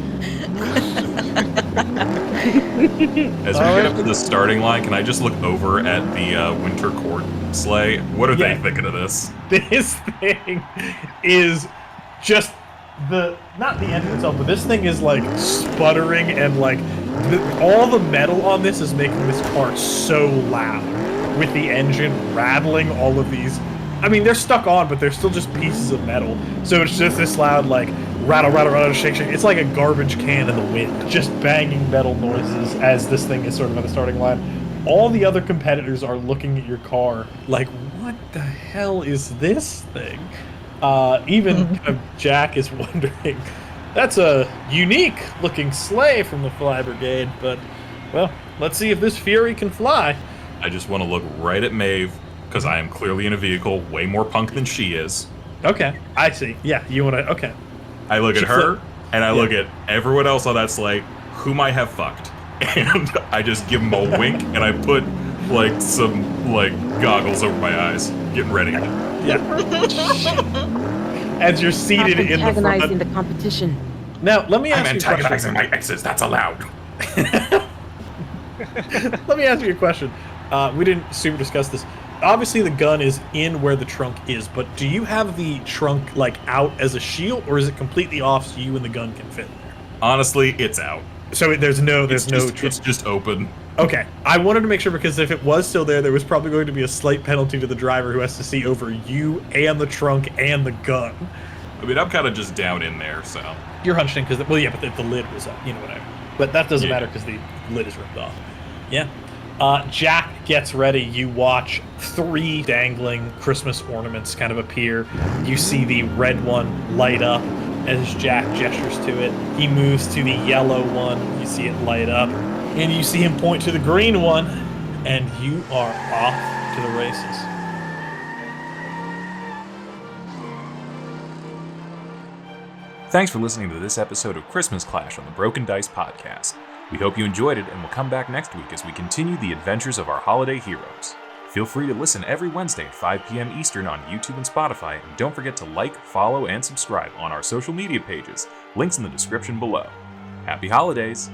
As we get up to the starting line, can I just look over at the Winter Court sleigh? What are they thinking of this? This thing is just not the engine itself, but this thing is like sputtering, and like all the metal on this is making this car so loud, with the engine rattling all of these. I mean, they're stuck on, but they're still just pieces of metal. So it's just this loud, like, rattle, rattle, rattle, shake, shake. It's like a garbage can in the wind, just banging metal noises as this thing is sort of at the starting line. All the other competitors are looking at your car like, what the hell is this thing? Even Jack is wondering. That's a unique looking sleigh from the Fly Brigade, but, well, let's see if this Fury can fly. I just want to look right at Maeve, because I am clearly in a vehicle way more punk than she is. Okay, I see. Yeah, you want to, okay. I look at her, and I look at everyone else on that sleigh, whom I have fucked. And I just give them a wink, and I put, like, some, like, goggles over my eyes, getting ready. Yeah. As you're seated in the front. Antagonizing the competition. Now, let me ask I'm you a question. antagonizing my exes, that's allowed. Let me ask you a question. We didn't super discuss this. Obviously, the gun is in where the trunk is, but do you have the trunk, like, out as a shield, or is it completely off so you and the gun can fit there? Honestly, it's out. So there's no It's just open. Okay, I wanted to make sure, because if it was still there was probably going to be a slight penalty to the driver who has to see over you and the trunk and the gun. I mean, I'm kind of just down in there, so. You're hunched in because, well, yeah, but the lid was up, whatever. But that doesn't Yeah. matter because the lid is ripped off. Yeah. Jack gets ready. You watch 3 dangling Christmas ornaments kind of appear. You see the red one light up as Jack gestures to it. He moves to the yellow one. You see it light up. And you see him point to the green one. And you are off to the races. Thanks for listening to this episode of Christmas Clash on the Broken Dice Podcast. We hope you enjoyed it, and we'll come back next week as we continue the adventures of our holiday heroes. Feel free to listen every Wednesday at 5 p.m. Eastern on YouTube and Spotify, and don't forget to like, follow, and subscribe on our social media pages, links in the description below. Happy holidays!